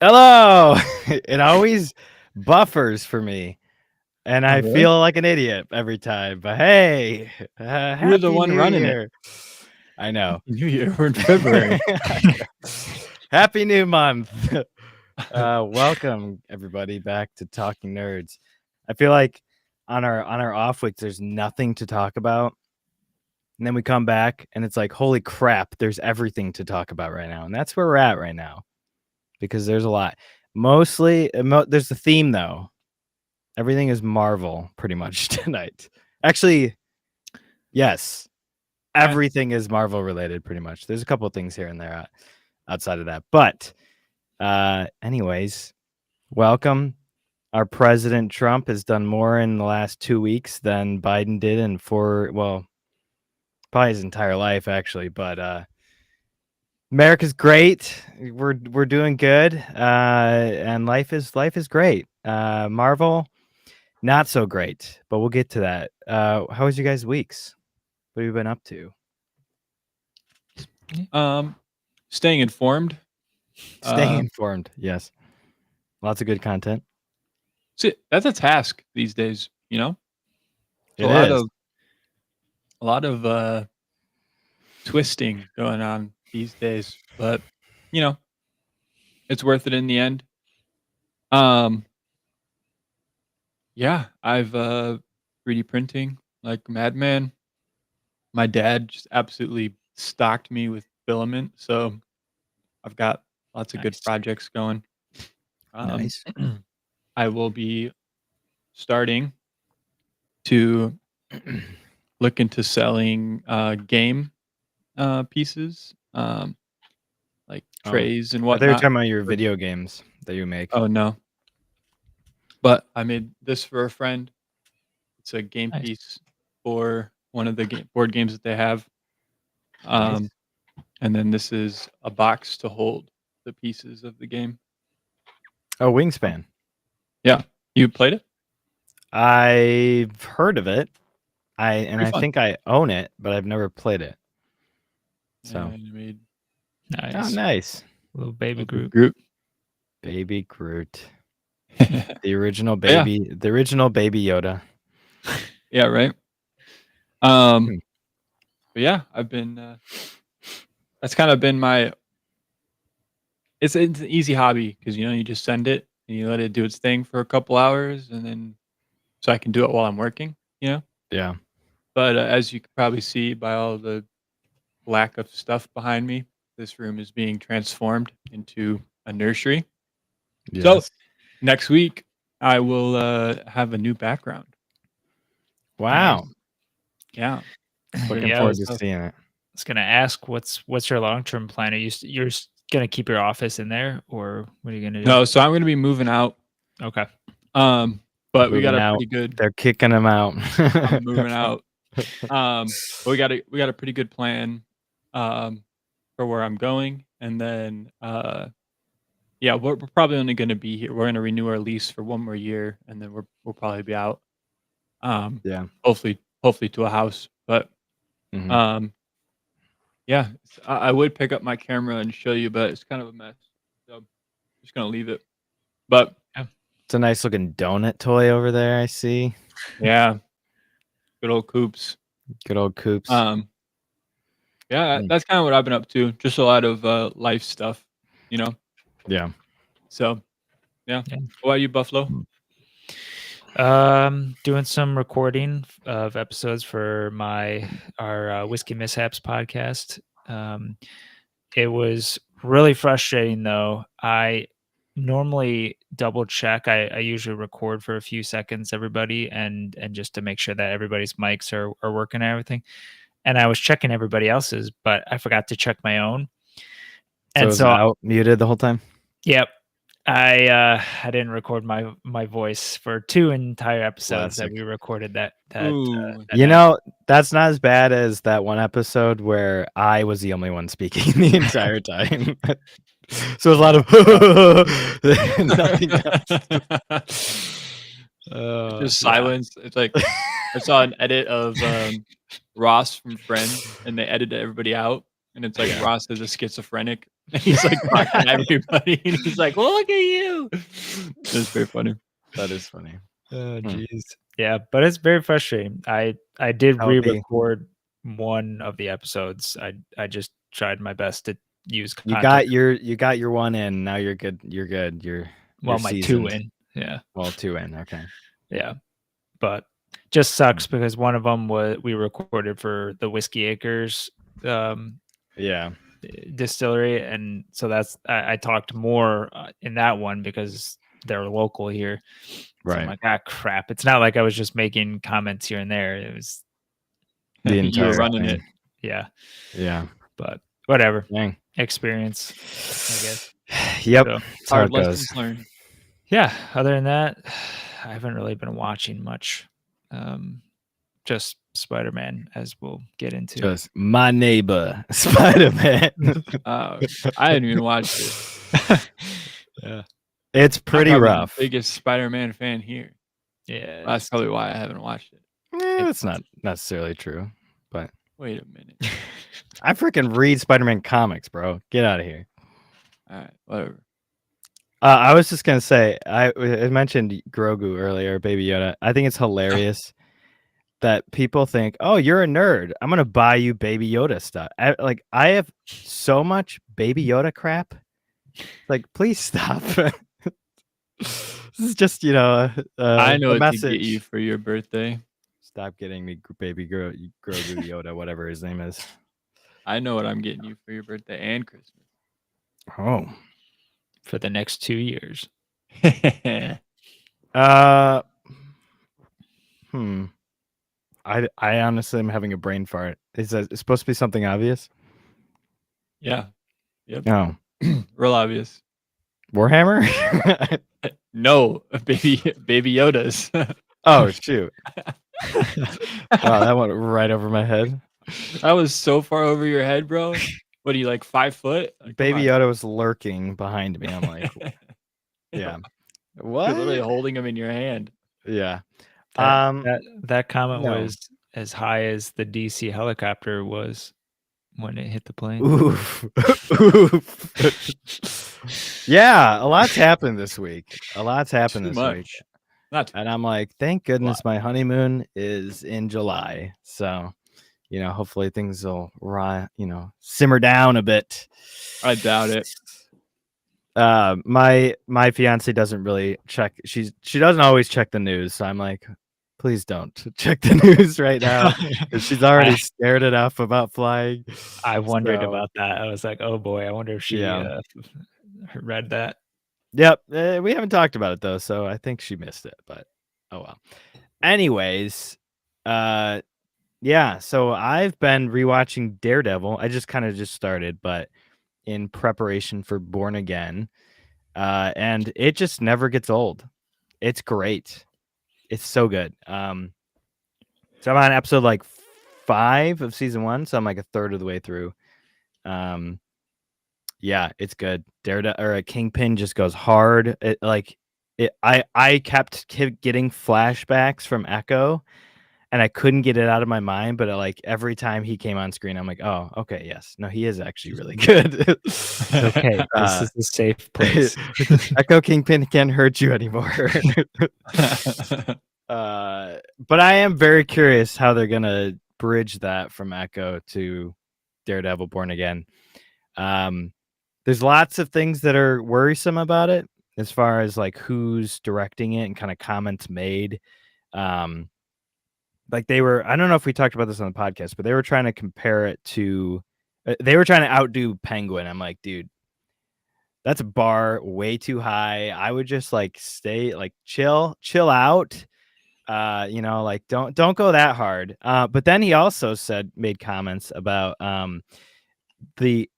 Hello. It always buffers for me, and I feel like an idiot every time. But hey, You're the one running it. I know. New Year. We're in February. Happy new month. Welcome everybody back to Talking Nerds. I feel like on our off weeks there's nothing to talk about, and then we come back and it's like, holy crap, there's everything to talk about right now, and that's where we're at right now because there's a lot. Mostly, there's a theme though. Everything is Marvel pretty much tonight. Actually, yes, everything is Marvel related pretty much. There's a couple of things here and there outside of that, but anyways, welcome. Our President Trump has done more in the last 2 weeks than Biden did in probably his entire life actually, but America's great. We're doing good, and life is great. Marvel, not so great, but we'll get to that. How was you guys' weeks? What have you been up to? Staying informed. Staying informed, yes. Lots of good content. See, that's a task these days, you know? It is. A lot of twisting going on these days, but you know, it's worth it in the end. Yeah, I've 3D printing like madman. My dad just absolutely stocked me with filament, so I've got lots of good projects going. Nice. I will be starting to look into selling game pieces, like trays and I thought you were whatnot. talking about your video games that you make. Oh no. But I made this for a friend. It's a game piece for one of the board games that they have. Nice. And then this is a box to hold the pieces of the game. Oh, Wingspan. Yeah. You played it? I've heard of it. I fun. think I own it, but I've never played it. So And you made oh, nice. Little baby Groot. Baby Groot. The original baby, the original baby Yoda. Yeah, right. But yeah, I've been that's kind of been my it's an easy hobby because you know you just send it and you let it do its thing for a couple hours and then so I can do it while I'm working, you know? Yeah. But as you can probably see by all the lack of stuff behind me, this room is being transformed into a nursery. Yes. So next week I will have a new background. Wow. Nice. Yeah. Looking forward to seeing it. I was gonna ask what's your long-term plan? Are you're gonna keep your office in there, or what are you gonna do? No, so I'm gonna be moving out. Okay. But we got a pretty good. They're kicking him out. I'm moving out. But we got a pretty good plan for where I'm going, and then yeah, we're probably only gonna be here. We're gonna renew our lease for one more year, and then we'll probably be out. Yeah. Hopefully to a house, but yeah, I would pick up my camera and show you, but it's kind of a mess, so I'm just gonna leave it. But it's a nice looking donut toy over there. I see. Yeah, good old Coops. Good old Coops. Yeah, that's kind of what I've been up to. Just a lot of life stuff, you know. Yeah. So, yeah. What about you, Buffalo? Doing some recording of episodes for our Whiskey Mishaps podcast. It was really frustrating though. I normally double check. I usually record for a few seconds, everybody, and just to make sure that everybody's mics are working and everything. And I was checking everybody else's, but I forgot to check my own. So it was out muted the whole time? Yep. I didn't record my voice for 2 entire episodes that Classic. we recorded that Ooh. that You night. know, that's not as bad as that one episode where I was the only one speaking the entire time. So it was a lot of nothing else. Just yeah. silence. It's like I saw an edit of Ross from Friends, and they edited everybody out, and it's like Yeah. Ross is a schizophrenic, and he's like talking to everybody, and he's like, "Look at you." It's very funny. That is funny. Oh, jeez. Yeah, but it's very frustrating. I did That would be- re-record one of the episodes. I just tried my best to use You content. got your one in. Now you're good. You're good. You're my 2 seasoned. in. Yeah. Well, 2 in. Okay. Yeah. But just sucks because one of them we recorded for the Whiskey Acres Yeah. distillery, and so that's I talked more in that one because they're local here. So I'm Right. like, crap. It's not like I was just making comments here and there. It was The You entire were running thing. it. yeah. Yeah. But whatever. Dang. Experience, I guess. Yep. So, That's how Hard it goes. lessons learned. yeah. Other than that, I haven't really been watching much. Just Spider-Man, as we'll get into. Just my neighbor, Spider-Man. I hadn't even watched it. Yeah. It's I'm pretty probably the rough. biggest Spider-Man fan here. Yeah. That's probably why I haven't watched it. That's not necessarily true, but Wait a minute. I freaking read Spider-Man comics, bro. Get out of here. All right, whatever. I was just gonna say, I mentioned Grogu earlier, Baby Yoda. I think it's hilarious that people think, "Oh, you're a nerd. I'm gonna buy you Baby Yoda stuff." I have so much Baby Yoda crap. Like, please stop. This is just, I know a what message. to get you for your birthday. Stop getting me Baby Grogu Yoda, whatever his name is. I know what I'm getting you for your birthday and Christmas. Oh. For the next 2 years. I honestly am having a brain fart. It's supposed to be something obvious? Yeah. Yep. No. Real obvious. Warhammer? No, baby Yodas. Oh, shoot. Wow, that went right over my head. That was so far over your head, bro. What are you, like 5 foot? Like, Baby Yoda was lurking behind me. I'm like, yeah. What? You're literally holding him in your hand. Yeah. That comment no. was as high as the DC helicopter was when it hit the plane. Oof. Oof. Yeah, a lot's happened this week. A lot's happened Too this much. week. Not too And I'm like, thank goodness my honeymoon is in July. So, hopefully things will, simmer down a bit. I doubt it. My fiance doesn't really check. She doesn't always check the news. So I'm like, please don't check the news right now. 'Cause she's already scared enough about flying. I wondered So, about that. I was like, oh boy, I wonder if she read that. Yep. We haven't talked about it though, so I think she missed it, but oh well. Anyways, yeah, so I've been rewatching Daredevil. I just kind of started, but in preparation for Born Again. And it just never gets old. It's great. It's so good. So I'm on episode like 5 of season 1, so I'm like a third of the way through. Yeah, it's good. Kingpin just goes hard. I kept getting flashbacks from Echo, and I couldn't get it out of my mind. But every time he came on screen, I'm like, oh, okay, yes, no, he is actually really good. Okay, this is a safe place. Echo Kingpin can't hurt you anymore. But I am very curious how they're gonna bridge that from Echo to Daredevil Born Again. There's lots of things that are worrisome about it as far as who's directing it and kind of comments made. I don't know if we talked about this on the podcast, but they were trying to compare it to, they were trying to outdo Penguin. I'm like, dude, that's a bar way too high. I would just stay chill out. Don't go that hard. But then he also made comments about the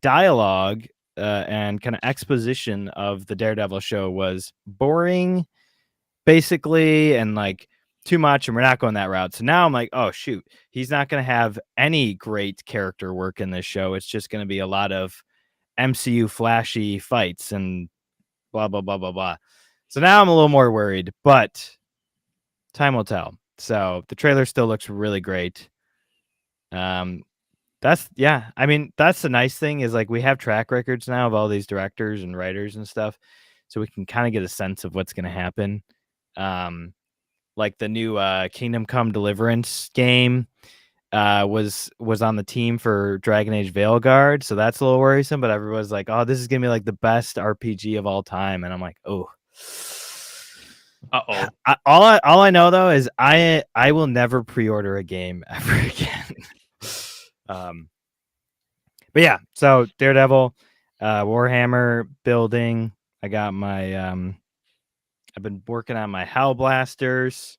dialogue and kind of exposition of the Daredevil show was boring, basically, and like too much, and we're not going that route. So now I'm like, oh shoot, he's not going to have any great character work in this show. It's just going to be a lot of MCU flashy fights and blah blah blah blah blah. So now I'm a little more worried, but time will tell. So the trailer still looks really great. That's I mean, that's the nice thing is like we have track records now of all these directors and writers and stuff, so we can kind of get a sense of what's going to happen. Like the new Kingdom Come Deliverance game was on the team for Dragon Age Veilguard, so that's a little worrisome. But everyone's like, "Oh, this is gonna be like the best RPG of all time," and I'm like, "Oh." All I know though is I will never pre-order a game ever again. But yeah, so Daredevil, Warhammer building. I got my I've been working on my Hell Blasters,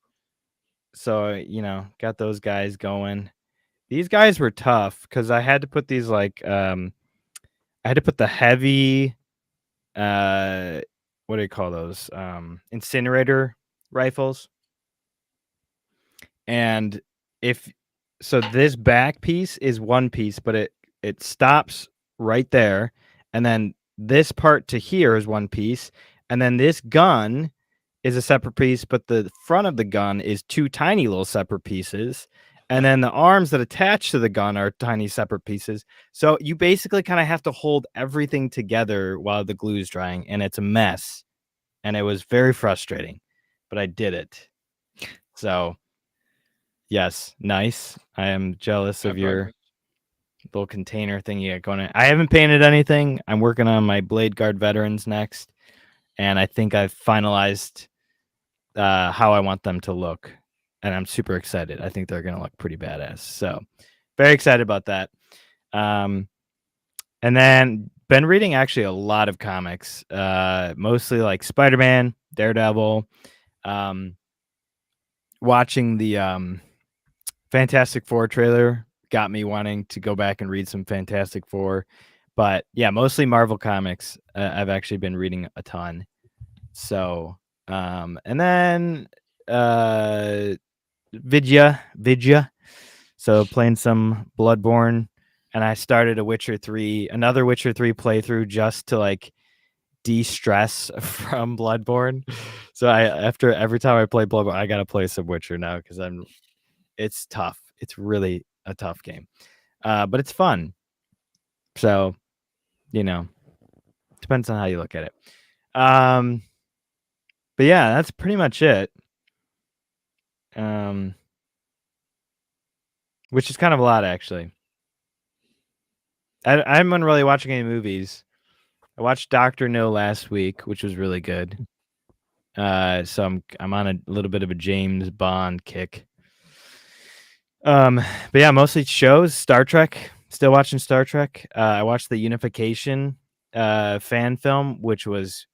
so got those guys going. These guys were tough because I had to put these like I had to put the heavy what do you call those? Incinerator rifles. And this back piece is one piece, but it stops right there. And then this part to here is one piece. And then this gun is a separate piece, but the front of the gun is two tiny little separate pieces. And then the arms that attach to the gun are tiny separate pieces. So you basically kind of have to hold everything together while the glue is drying, and it's a mess. And it was very frustrating, but I did it. So, yes, nice. I am jealous of your little container thing you got going on. I haven't painted anything. I'm working on my Blade Guard Veterans next, and I think I've finalized how I want them to look, and I'm super excited. I think they're going to look pretty badass. So, very excited about that. And then been reading actually a lot of comics, mostly like Spiderman, Daredevil, watching the Fantastic Four trailer got me wanting to go back and read some Fantastic Four. But yeah, mostly Marvel comics. I've actually been reading a ton. So, and then Vidya. So playing some Bloodborne. And I started another Witcher 3 playthrough just to like de-stress from Bloodborne. So after every time I play Bloodborne, I gotta play some Witcher now because it's tough. It's really a tough game. But it's fun. So, depends on how you look at it. But yeah, that's pretty much it. Which is kind of a lot actually. I haven't been really watching any movies. I watched Dr. No last week, which was really good. So I'm on a little bit of a James Bond kick. But yeah, mostly shows. Star Trek. Still watching Star Trek. I watched the Unification fan film, which was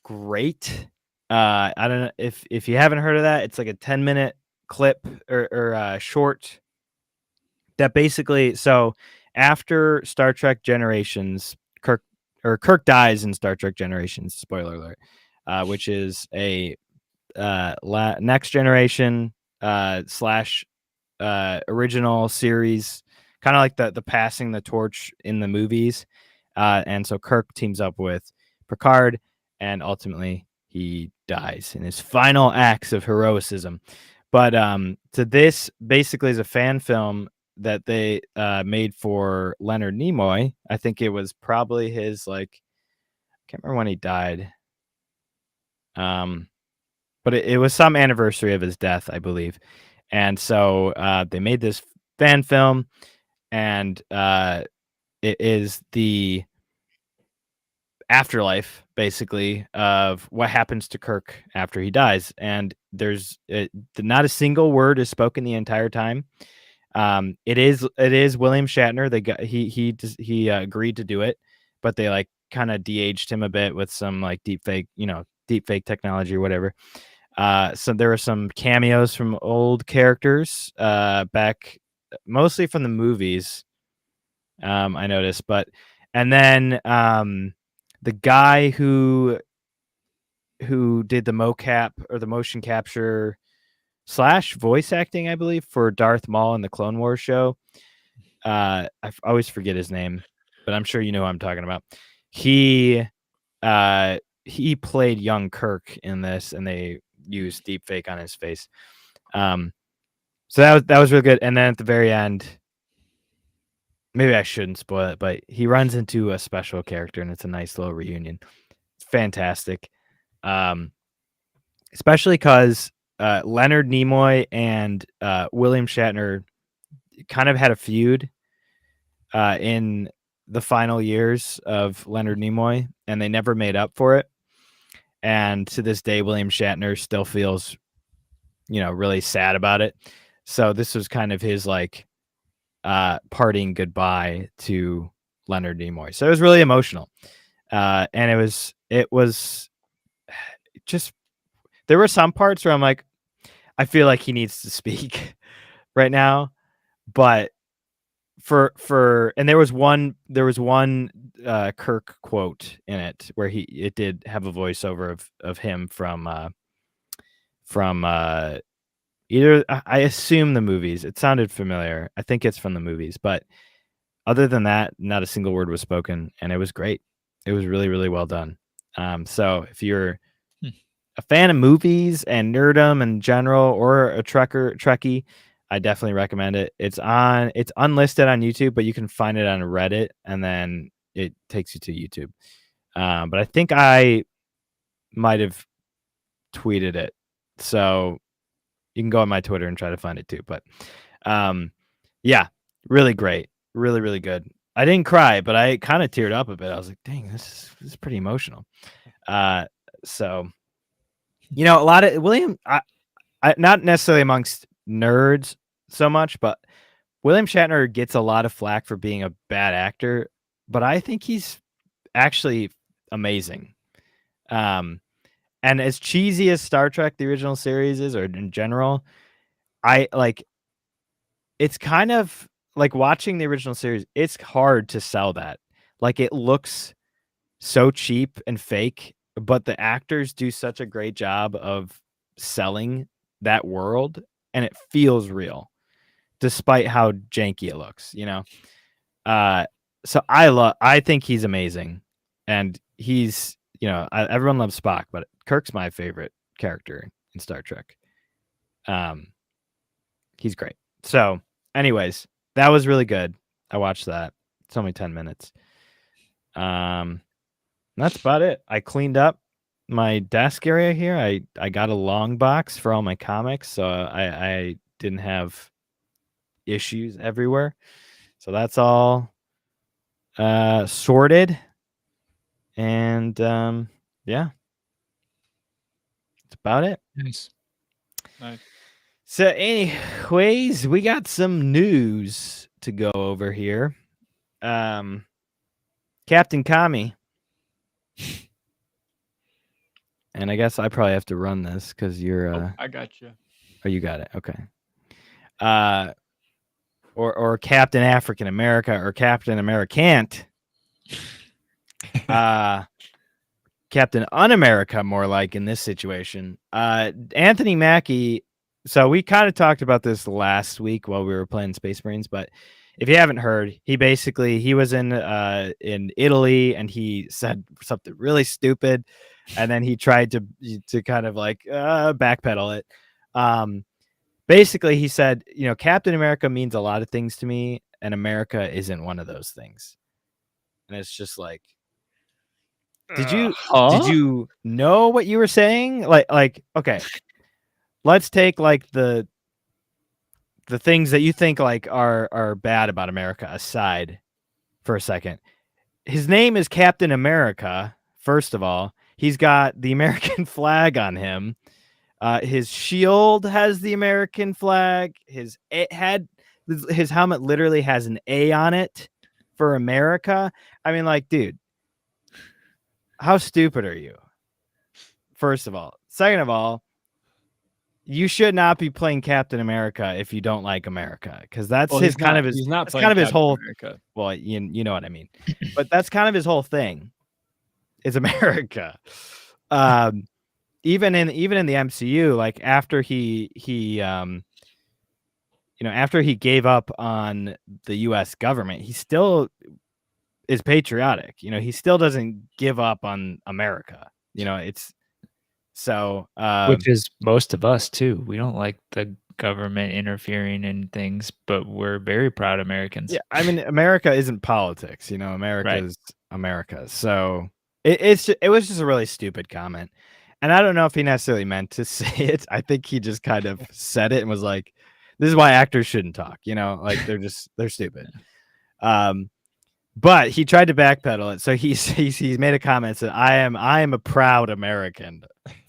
great. I don't know if you haven't heard of that. It's like a 10-minute clip or short that basically after Star Trek Generations, Kirk dies in Star Trek Generations, spoiler alert, which is a next generation slash original series, kind of like the passing the torch in the movies. And so Kirk teams up with Picard, and ultimately he dies in his final acts of heroism. But so this basically is a fan film that they made for Leonard Nimoy. I think it was probably his I can't remember when he died. But it was some anniversary of his death, I believe. And so they made this fan film, and it is the afterlife, basically, of what happens to Kirk after he dies. And there's not a single word is spoken the entire time. It is William Shatner. He agreed to do it, but they kind of de-aged him a bit with some deep fake technology or whatever. So there were some cameos from old characters back, mostly from the movies. I noticed, but And then the guy who did the mocap or the motion capture / voice acting, I believe, for Darth Maul in the Clone Wars show. I always forget his name, but I'm sure you know who I'm talking about. He played young Kirk in this, and they used deepfake on his face. So that was really good. And then at the very end, maybe I shouldn't spoil it, but he runs into a special character, and it's a nice little reunion. It's fantastic, especially because Leonard Nimoy and William Shatner kind of had a feud in the final years of Leonard Nimoy, and they never made up for it. And to this day, William Shatner still feels, really sad about it. So this was kind of his like parting goodbye to Leonard Nimoy. So it was really emotional. And it was just, there were some parts where I'm like, I feel like he needs to speak right now, but and there was one Kirk quote in it where it did have a voiceover of him from either, I assume, the movies. It sounded familiar. I think it's from the movies, but other than that, not a single word was spoken, and it was great. It was really, really well done. So if you're a fan of movies and nerdom in general, or a Trekkie, I definitely recommend it. It's unlisted on YouTube, but you can find it on Reddit, and then it takes you to YouTube. But I think I might have tweeted it, so you can go on my Twitter and try to find it too. But yeah, really great, really, really good. I didn't cry, but I kind of teared up a bit. I was like, dang, this is pretty emotional. So, a lot of William, I not necessarily amongst nerds so much, but William Shatner gets a lot of flack for being a bad actor, but I think he's actually amazing. And as cheesy as Star Trek, the original series is, or in general, it's kind of like watching the original series. It's hard to sell that. Like, it looks so cheap and fake, but the actors do such a great job of selling that world, and it feels real despite how janky it looks, so I think he's amazing, and he's, everyone loves Spock, but Kirk's my favorite character in Star Trek. He's great. So anyways, that was really good. I watched that. It's only 10 minutes. That's about it. I cleaned up my desk area here. I got a long box for all my comics, so I didn't have issues everywhere. So that's all sorted. And yeah, that's about it. Nice. So anyways, we got some news to go over here. Captain Commie. And I guess I probably have to run this because you're I got you. Oh, you got it. Okay. Or Captain African America, or Captain Americant. Captain Un-America, more like, in this situation. Anthony Mackie. So we kind of talked about this last week while we were playing Space Marines, but if you haven't heard, he was in Italy, and he said something really stupid, and then he tried to kind of like backpedal it. Basically, he said, Captain America means a lot of things to me, and America isn't one of those things. And it's just like, did you know what you were saying? Like, okay, let's take like the things that you think like are bad about America aside for a second. His name is Captain America. First of all, he's got the American flag on him. His shield has the American flag. His helmet literally has an A on it for America. I mean, like, dude, how stupid are you? First of all. Second of all, you should not be playing Captain America if you don't like America, because that's Well, his he's not his playing kind of his Captain whole. America. Well, you know what I mean, but that's kind of his whole thing. Is America. Even in the MCU, like after he after he gave up on the U.S. government, he still is patriotic. He still doesn't give up on America. It's so Which is most of us too. We don't like the government interfering in things, but we're very proud Americans. yeah. I mean, America isn't politics. America's America. So it was just a really stupid comment, and I don't know if he necessarily meant to say it. I think he just kind of said it and was like, "This is why actors shouldn't talk." Like they're stupid. But he tried to backpedal it. So he's made a comment that I am a proud American,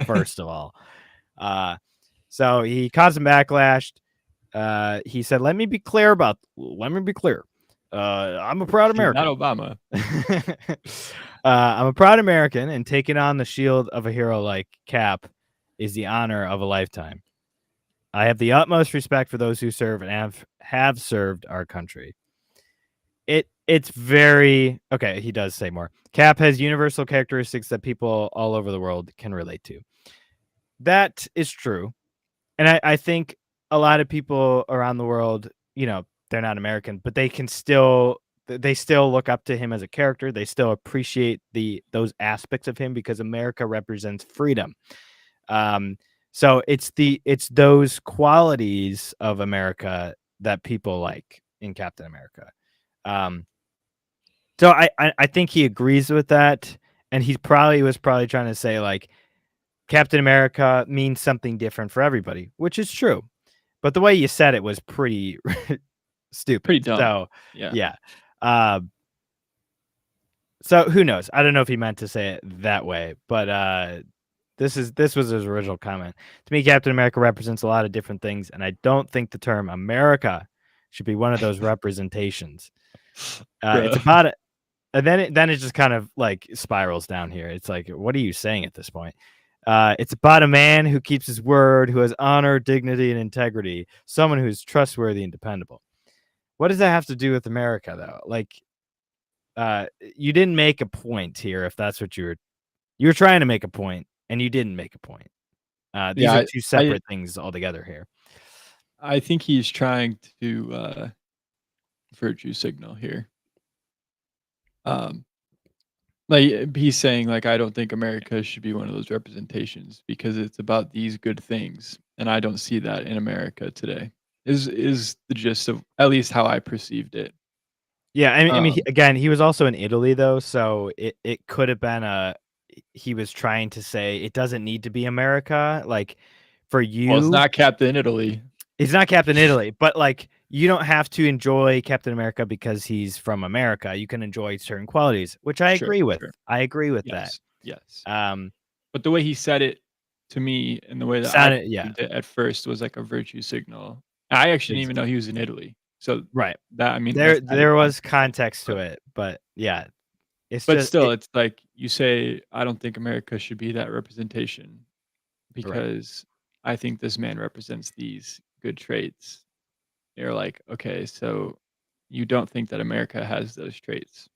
first of all. So he caused some backlash. He said, let me be clear. I'm a proud American. Not Obama. I'm a proud American, and taking on the shield of a hero like Cap is the honor of a lifetime. I have the utmost respect for those who serve and have served our country. It's very okay. He does say more. Cap has universal characteristics that people all over the world can relate to. That is true. And I think a lot of people around the world, they're not American, but they still look up to him as a character. They still appreciate those aspects of him because America represents freedom. So it's those qualities of America that people like in Captain America. So I think he agrees with that, and he was probably trying to say like Captain America means something different for everybody, which is true. But the way you said it was pretty stupid. Pretty dumb. So yeah. So who knows? I don't know if he meant to say it that way, but this was his original comment. To me, Captain America represents a lot of different things, and I don't think the term America should be one of those representations. It's about it. And then it just kind of like spirals down here. It's like, what are you saying at this point? It's about a man who keeps his word, who has honor, dignity, and integrity, someone who's trustworthy and dependable. What does that have to do with America, though? Like, you didn't make a point here. If that's what you were trying to make a point, and you didn't make a point. These are two separate things altogether here. I think he's trying to virtue signal here. Like he's saying, like, I don't think America should be one of those representations because it's about these good things, and I don't see that in America today. Is the gist of at least how I perceived it. Yeah, I mean, he was also in Italy though, so it could have been he was trying to say it doesn't need to be America, like for you. Well, it's not Captain Italy. It's not Captain Italy, but like you don't have to enjoy Captain America because he's from America. You can enjoy certain qualities, which I agree with. Sure. I agree with that. Yes. But the way he said it to me and the way that I did it at first was like a virtue signal. I actually didn't even know he was in Italy. So that, I mean, there was context to it, but yeah, it's like you say, I don't think America should be that representation because I think this man represents these good traits. You're like, okay, so you don't think that America has those traits.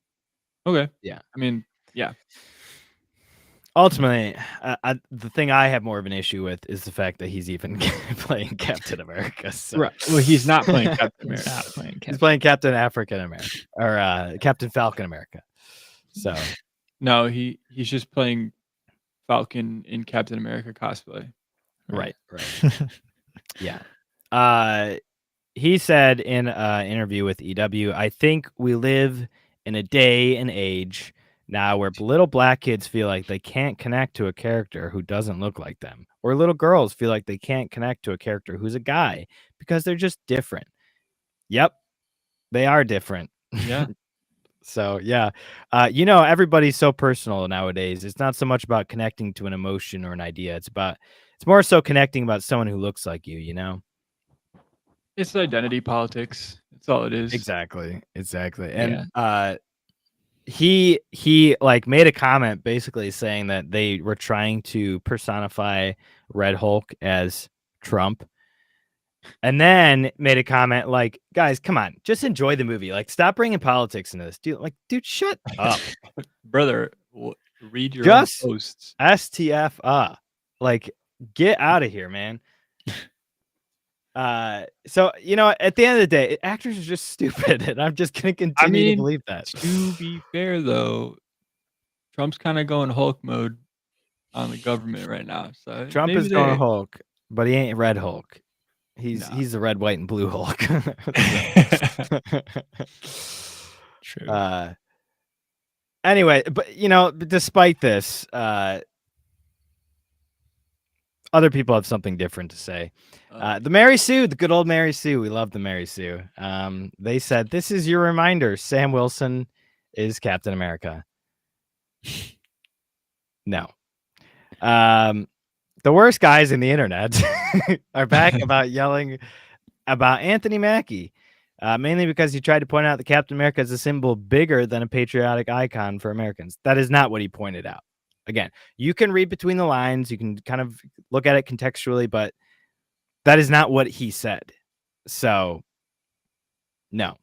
Okay. Yeah. I mean, yeah. Ultimately, the thing I have more of an issue with is the fact that he's even playing Captain America. So. Right. Well, he's not playing Captain America. He's playing Captain African America or Captain Falcon America. So no, he's just playing Falcon in Captain America cosplay. Right. Yeah. He said in an interview with EW, I think we live in a day and age now where little black kids feel like they can't connect to a character who doesn't look like them, or little girls feel like they can't connect to a character who's a guy because they're just different. Yep, they are different. Yeah. So, yeah, everybody's so personal nowadays. It's not so much about connecting to an emotion or an idea. It's more so connecting about someone who looks like you, It's identity politics. That's all it is. Exactly. And he like made a comment basically saying that they were trying to personify Red Hulk as Trump. And then made a comment like, guys, come on, just enjoy the movie. Like, stop bringing politics into this. Dude, shut up. Brother, read your Just own posts. STF. Like, get out of here, man. So, at the end of the day, actors are just stupid, and I'm just going to continue to believe that. To be fair, though, Trump's kind of going Hulk mode on the government right now. So Trump maybe is going Hulk, but he ain't Red Hulk. He's No. the red, white, and blue Hulk. True. Anyway, but despite this, other people have something different to say. The Mary Sue, the good old Mary Sue. We love the Mary Sue. They said, "This is your reminder. Sam Wilson is Captain America." No. The worst guys in the internet are back about yelling about Anthony Mackie, mainly because he tried to point out that Captain America is a symbol bigger than a patriotic icon for Americans. That is not what he pointed out. Again, you can read between the lines. You can kind of look at it contextually, but that is not what he said. So, no.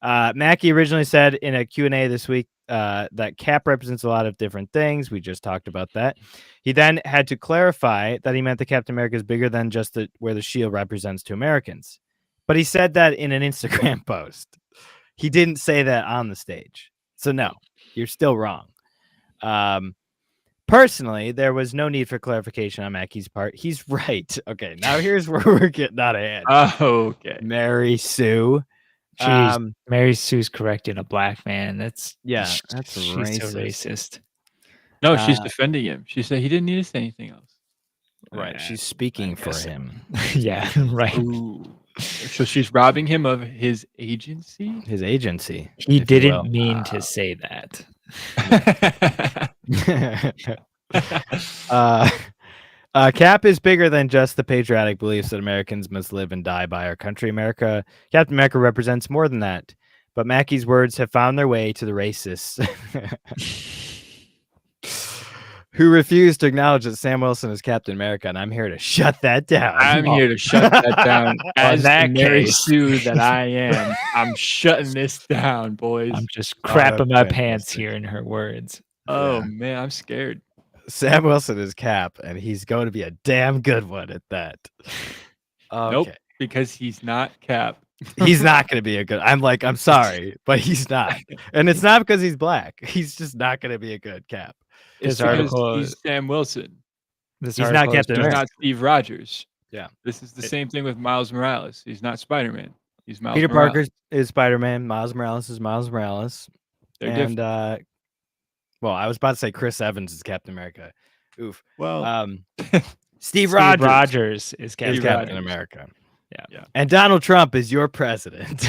Mackie originally said in a Q&A this week that Cap represents a lot of different things. We just talked about that. He then had to clarify that he meant that Captain America is bigger than just where the shield represents to Americans. But he said that in an Instagram post. He didn't say that on the stage. So no, you're still wrong. Personally, there was no need for clarification on Mackie's part. He's right. Okay, now here's where we're getting out of hand. Okay. Mary Sue. Jeez, Mary Sue's correcting a black man. That's she's racist. So racist. No, she's defending him. She said he didn't need to say anything else. Right. She's speaking for him. Yeah, right. Ooh. So she's robbing him of his agency? His agency. He didn't mean to say that. Cap is bigger than just the patriotic beliefs that Americans must live and die by our country, America. Captain America represents more than that. But Mackie's words have found their way to the racists who refuse to acknowledge that Sam Wilson is Captain America, and I'm here to shut that down. I'm here to shut that down. As that the Mary case. Sue that I am, I'm shutting this down, boys. I'm just crapping my fantastic. pants hearing her words. Oh Yeah. man, I'm scared. Sam Wilson is Cap, and he's going to be a damn good one at that. Okay. Nope, because he's not Cap. He's not going to be a good. I'm sorry, but he's not. And it's not because he's black. He's just not going to be a good Cap. It's This article- because he's Sam Wilson. This He's not article is Captain He's America. not Steve Rogers. Yeah. This is the same thing with Miles Morales. He's not Spider-Man. He's Miles Peter Morales. Parker is Spider-Man. Miles Morales is Miles Morales. They're And different. well, I was about to say Chris Evans is Captain America. Oof. Well, Steve Steve Rogers Rogers is is Captain Captain Rogers. America. Yeah. And Donald Trump is your president.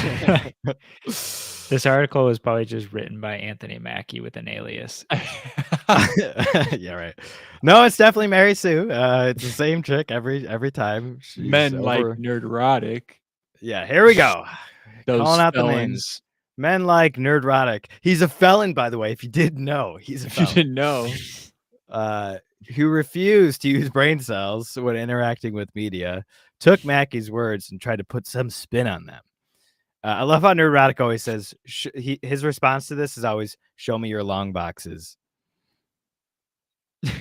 This article is probably just written by Anthony Mackie with an alias. Yeah, right. No, it's definitely Mary Sue. It's the same chick every time. She's men like over- nerdrotic. Yeah, here we go. Those Calling out the felons. names. Men like Nerdrotic. He's a felon, by the way. If you didn't know, he's a If you felon. didn't know. Who refused to use brain cells when interacting with media, took Mackie's words and tried to put some spin on them. I love how Nerdrotic always says his response to this is always, "Show me your long boxes."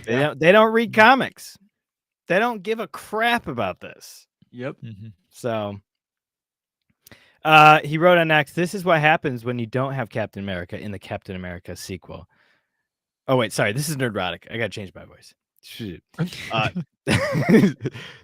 They don't read comics. They don't give a crap about this. Yep. So he wrote on next, "This is what happens when you don't have Captain America in the Captain America sequel." Oh, wait, sorry. This is Nerdrotic. I got to change my voice. Shoot.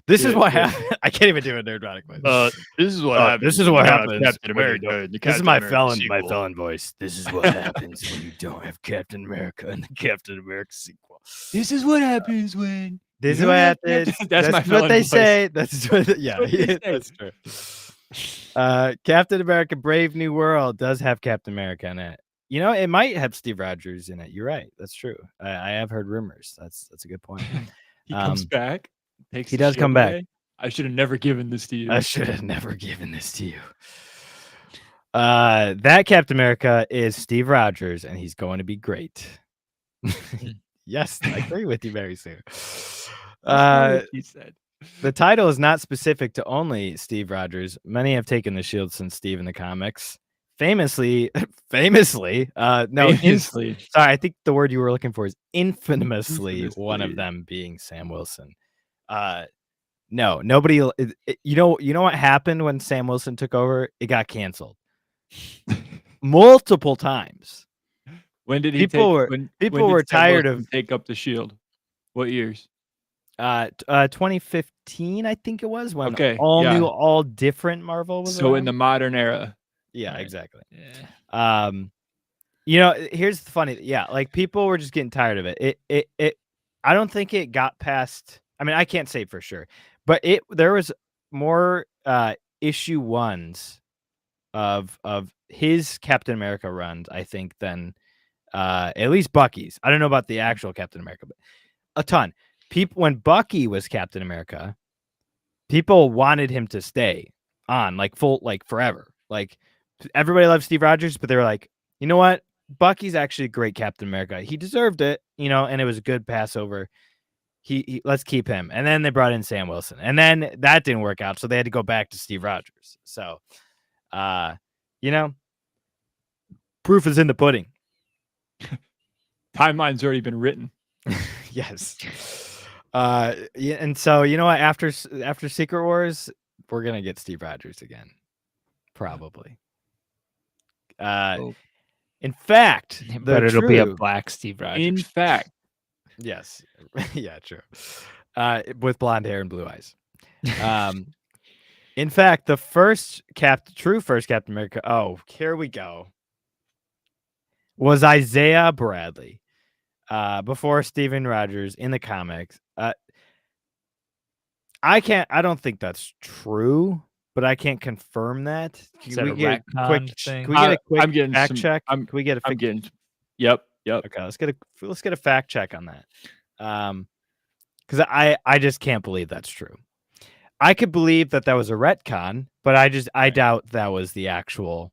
This is what happened. I can't even do a Nerdrotic voice. This is what This is what happens. Captain when you America don't- in the This is Captain my America sequel. felon voice. This is what happens when you don't have Captain America in the Captain America sequel. This is what happens when. This is You what don't have happens. Captain- That's my what felon they voice. say. That's what. Yeah, what they say. that's true. Captain America: Brave New World does have Captain America in it. You know, it might have Steve Rogers in it. You're right. That's true. I have heard rumors. That's a good point. He comes back. Takes he the does shield come back. away. I should have never given this to you. I should have never given this to you. That Captain America is Steve Rogers, and he's going to be great. Yes, I agree with you, Mary Sue. That's not what he said. The title is not specific to only Steve Rogers. Many have taken the shield since Steve in the comics. Famously, no, Famously. sorry, I think the word you were looking for is infamously. One of Infamously. them being Sam Wilson. No, nobody. You know what happened when Sam Wilson took over? It got canceled multiple times. When did he People take? were When people did were Sam tired Wilson of take up the shield? What years? 2015, I think it was, when Okay, all yeah. new, all different Marvel was So in around. the modern era. Yeah, Right. exactly. Yeah. You know, here's the funny. Yeah, like people were just getting tired of it. It. I don't think it got past. I mean, I can't say for sure, but there was more issue ones of his Captain America runs, I think, than at least Bucky's. I don't know about the actual Captain America, but a ton. People, when Bucky was Captain America, people wanted him to stay on like full, like forever. Like everybody loved Steve Rogers, but they were like, you know what? Bucky's actually a great Captain America. He deserved it, you know, and it was a good passover. He let's keep him. And then they brought in Sam Wilson, and then that didn't work out, so they had to go back to Steve Rogers. So, you know, proof is in the pudding. Timeline's already been written. Yes. Yeah, and so you know what? After Secret Wars, we're gonna get Steve Rogers again, probably. Oh. In fact, But it'll be a black Steve Rogers. In fact, yes, yeah, true. With blonde hair and blue eyes. In fact, the first true Captain America. Oh, here we go. Was Isaiah Bradley. Before Steven Rogers in the comics. I don't think that's true, but I can't confirm that. Is Can that we a get a quick retcon thing? can we get a quick I'm getting fact some- check? I'm- Can we get a I'm getting. Yep. Okay, let's get a fact check on that. Because I just can't believe that's true. I could believe that was a retcon, but I doubt that was the actual.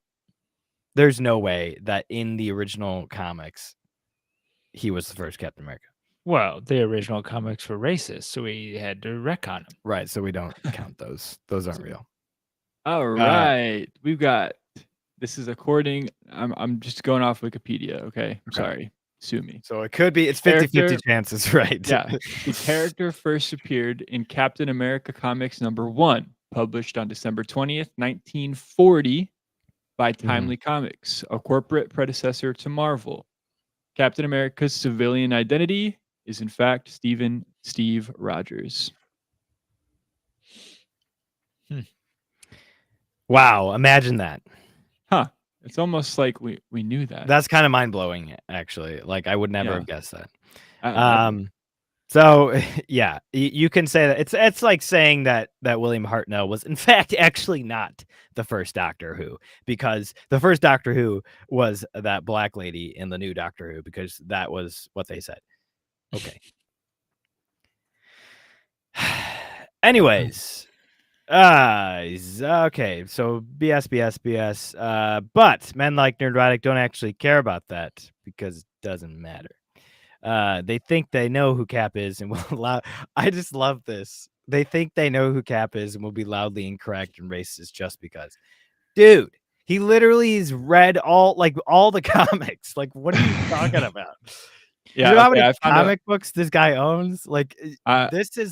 There's no way that in the original comics he was the first Captain America. Well, the original comics were racist, so we had to retcon them. Right, so we don't count those. Those aren't real. All right. We've got, this is according, I'm just going off Wikipedia, okay? I'm sorry. Sue me. So it could be, it's 50-50 chances, right? Yeah. The character first appeared in Captain America Comics #1, published on December 20th, 1940 by Timely Comics, a corporate predecessor to Marvel. Captain America's civilian identity is in fact Steve Rogers. Wow, imagine that. Huh. It's almost like we knew that. That's kind of mind-blowing, actually. Like, I would never have guessed that. So yeah, you can say that it's like saying that William Hartnell was in fact actually not the first Doctor Who, because the first Doctor Who was that black lady in the new Doctor Who, because that was what they said. Okay. Anyways, okay, so BS. But men like Nerdrotic don't actually care about that because it doesn't matter. They think they know who Cap is and will allow. I just love this. They think they know who Cap is and will be loudly incorrect and racist just because. Dude, he literally has read all the comics. Like, what are you talking about? Yeah, you know how many comic books this guy owns? Like, this is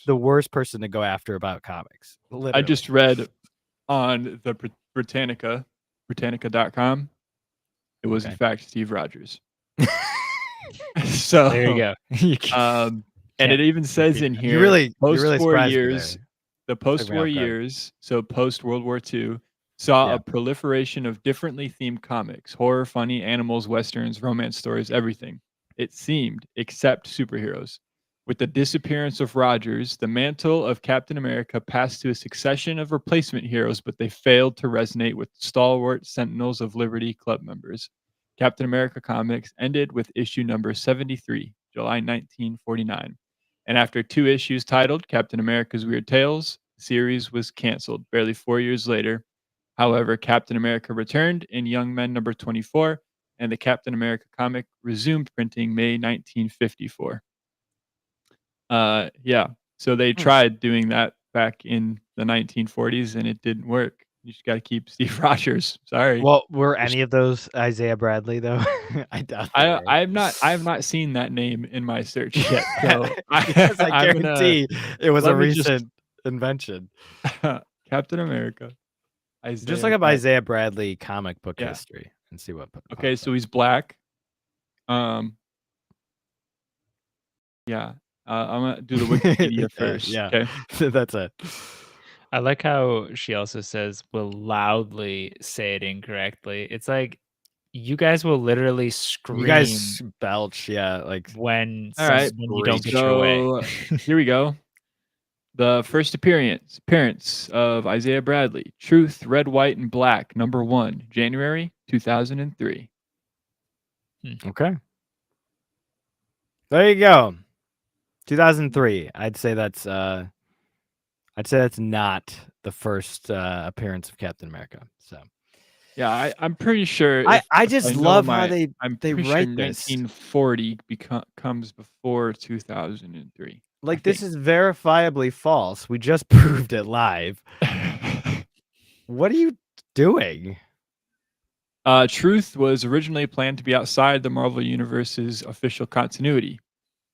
the worst person to go after about comics. Literally. I just read on the Britannica.com. It was in fact Steve Rogers. So there you go. And it even says in here, post-war years, the post-war years, so post-World War II, saw a proliferation of differently themed comics, horror, funny, animals, westerns, romance stories, everything. It seemed, except superheroes. With the disappearance of Rogers, the mantle of Captain America passed to a succession of replacement heroes, but they failed to resonate with stalwart Sentinels of Liberty Club members. Captain America Comics ended with issue number 73, July 1949. And after 2 issues titled Captain America's Weird Tales, the series was canceled barely 4 years later. However, Captain America returned in Young Men number 24, and the Captain America comic resumed printing May 1954. Yeah. So they tried doing that back in the 1940s, and it didn't work. You just got to keep Steve Rogers. Sorry. Well, were any of those Isaiah Bradley though? I doubt they were. I have not seen that name in my search yet. So because I I'm gonna guarantee it was a let me just- recent invention. Captain America. Just look up Bradley. Isaiah Bradley comic book Yeah. history and see what. Okay, so he's black. Yeah. I'm gonna do the Wikipedia first. Yeah. Okay. That's it. I like how she also says will loudly say it incorrectly. It's like you guys will literally scream. You guys belch, yeah, like when All right. when you don't get your way. Here we go. The first appearance of Isaiah Bradley, Truth, Red, White, and Black, #1, January 2003. okay. There you go. 2003. I'd say that's not the first appearance of Captain America. So Yeah, I'm pretty sure. I just love how they pretty write sure this. 1940 comes before 2003. Like this is verifiably false. We just proved it live. What are you doing? Truth was originally planned to be outside the Marvel Universe's official continuity.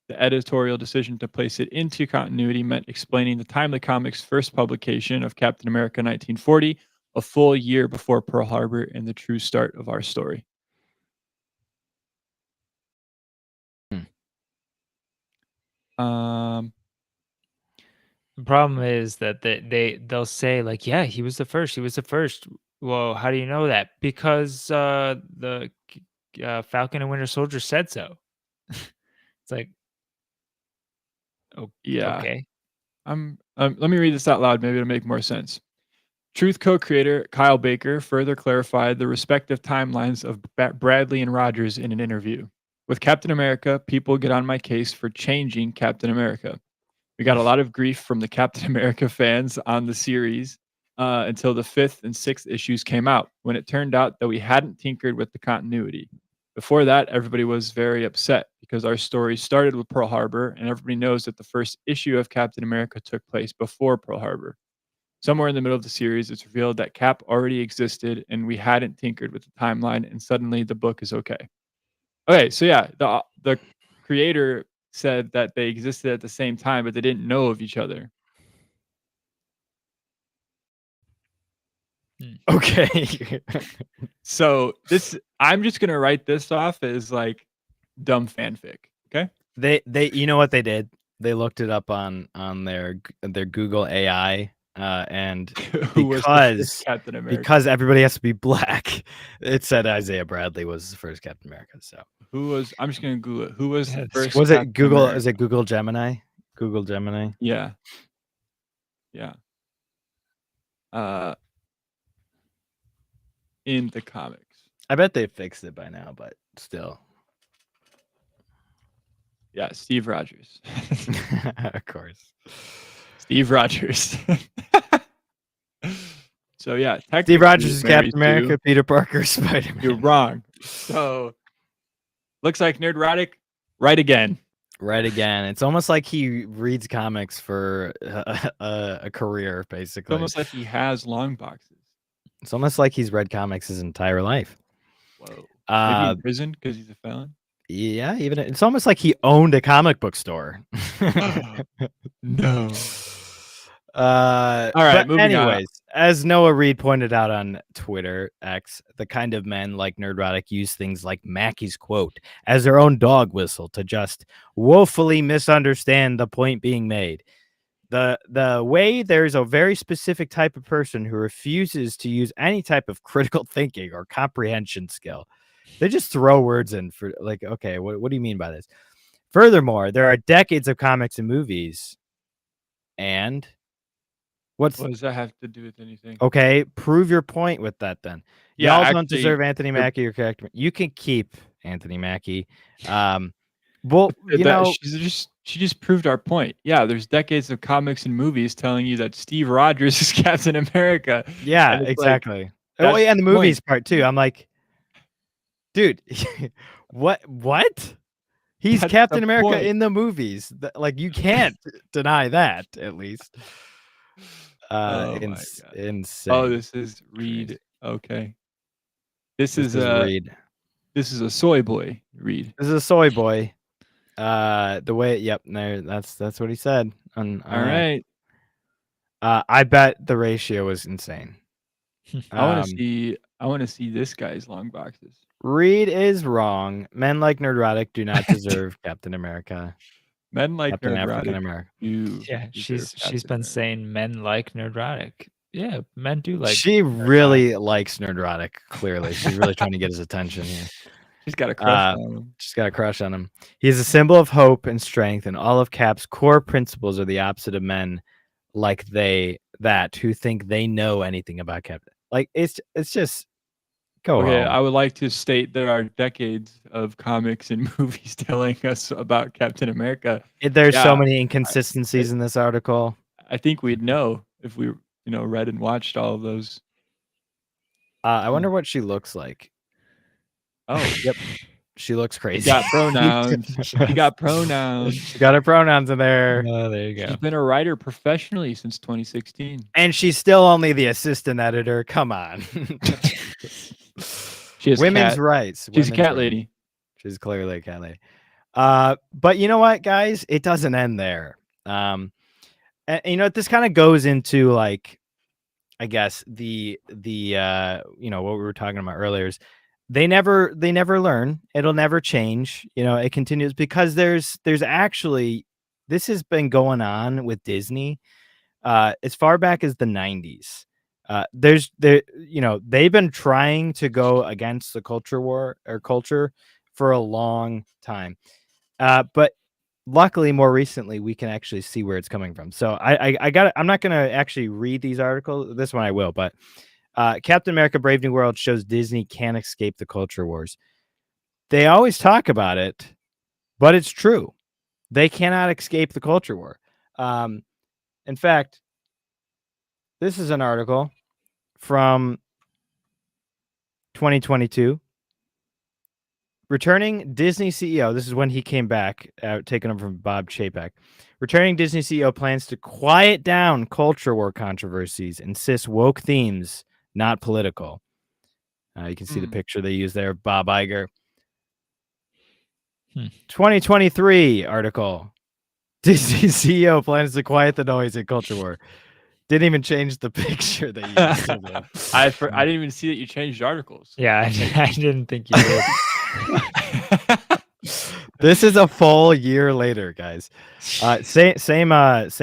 The editorial decision to place it into continuity meant explaining the Timely Comics' first publication of Captain America 1940, a full year before Pearl Harbor and the true start of our story. The problem is that they'll say like, yeah, he was the first. He was the first. Well, how do you know that? Because the Falcon and Winter Soldier said so. It's like, oh Yeah. okay. Let me read this out loud. Maybe it'll make more sense. Truth co-creator Kyle Baker further clarified the respective timelines of Bradley and Rogers in an interview. With Captain America, people get on my case for changing Captain America. We got a lot of grief from the Captain America fans on the series until the 5th and 6th issues came out, when it turned out that we hadn't tinkered with the continuity. Before that, everybody was very upset because our story started with Pearl Harbor, and everybody knows that the first issue of Captain America took place before Pearl Harbor. Somewhere in the middle of the series, it's revealed that Cap already existed and we hadn't tinkered with the timeline, and suddenly the book is okay. Okay, so yeah, the creator said that they existed at the same time, but they didn't know of each other. Okay. So I'm just gonna write this off as like dumb fanfic. Okay. They you know what they did? They looked it up on their Google AI and Who was the first Captain America? because everybody has to be black, it said Isaiah Bradley was the first Captain America. So who was? I'm just gonna Google it. Who was the first? was it Captain Google? America? Is it Google Gemini? Google Gemini. Yeah. Yeah. In the comics. I bet they fixed it by now, but still. Yeah, Steve Rogers. Of course. Steve Rogers. So yeah, Steve Rogers is married Captain America, Peter Parker, Spiderman. You're wrong. So looks like Nerdrotic right again. Right again. It's almost like he reads comics for a career, It's basically. almost like he has long boxes. It's almost like he's read comics his entire life. Whoa. Maybe in prison because he's a felon. Yeah, even it's almost like he owned a comic book store. No. All right, but moving on. anyways, as Noah Reed pointed out on Twitter X, the kind of men like Nerdrotic use things like Mackey's quote as their own dog whistle to just woefully misunderstand the point being made. The way there's a very specific type of person who refuses to use any type of critical thinking or comprehension skill. They just throw words in for like, okay, what do you mean by this? Furthermore, there are decades of comics and movies. And what does that have to do with anything? Okay, prove your point with that then. Yeah, Y'all don't actually, deserve Anthony Mackie or character. You can keep Anthony Mackie. Well, you know, she just proved our point. Yeah, there's decades of comics and movies telling you that Steve Rogers is Captain America. Yeah, exactly. Oh, yeah, and the movies part too. I'm like, dude, what? He's That's Captain the America point. in the movies. Like you can't deny that, at least. Oh my God. Insane. Oh, this is Reed. Crazy. Okay. This This is Reed. This is a soy boy, Reed. This is a soy boy. The way, yep, no, that's what he said on All right. I bet the ratio was insane. I want to see this guy's long boxes. Reed is wrong. Men like Nerdrotic do not deserve Captain America. Men like Captain African Nerdrotic. America. Yeah, she's been saying men like Nerdrotic. Yeah, men do like. She really likes Nerdrotic. Clearly, she's really trying to get his attention here. She's got a crush on him. She's got a crush on him. He is a symbol of hope and strength, and all of Cap's core principles are the opposite of men like who think they know anything about Captain. Like it's just go Okay, home. I would like to state there are decades of comics and movies telling us about Captain America. There's so many inconsistencies in this article. I think we'd know if we, read and watched all of those. I wonder what she looks like. Oh, yep. She looks crazy. She got pronouns. She got pronouns. She got her pronouns in there. Oh, there you go. She's been a writer professionally since 2016. And she's still only the assistant editor. Come on. She has women's rights. She's a cat lady. She's clearly a cat lady. But you know what, guys? It doesn't end there. And this kind of goes into like, I guess the what we were talking about earlier is they never learn. It'll never change. It continues because there's actually, this has been going on with Disney as far back as the 90s. They've been trying to go against the culture for a long time. But luckily, more recently, we can actually see where it's coming from. So I'm not going to actually read these articles. This one I will, but Captain America Brave New World shows Disney can't escape the culture wars. They always talk about it, but it's true. They cannot escape the culture war. In fact, this is an article from 2022. Returning Disney CEO, this is when he came back, taken over from Bob Chapek. Returning Disney CEO plans to quiet down culture war controversies, insists woke themes, not political. You can see the picture they use there, Bob Iger. 2023 article. Disney CEO plans to quiet the noise in culture war. Didn't even change the picture that you used. I didn't even see that you changed articles. Yeah, I didn't think you did. This is a full year later, guys. Same was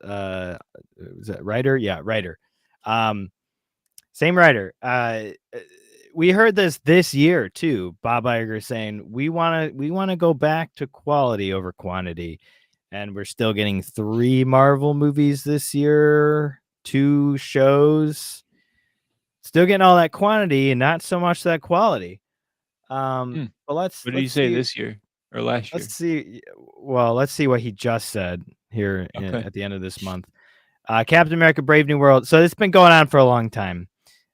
that writer? Yeah, writer. Same writer. We heard this year too. Bob Iger saying we want to go back to quality over quantity, and we're still getting 3 Marvel movies this year, 2 shows. Still getting all that quantity and not so much that quality. But what did he say this year or last year? Let's see. Well, let's see what he just said here at the end of this month. Captain America Brave New World. So it's been going on for a long time.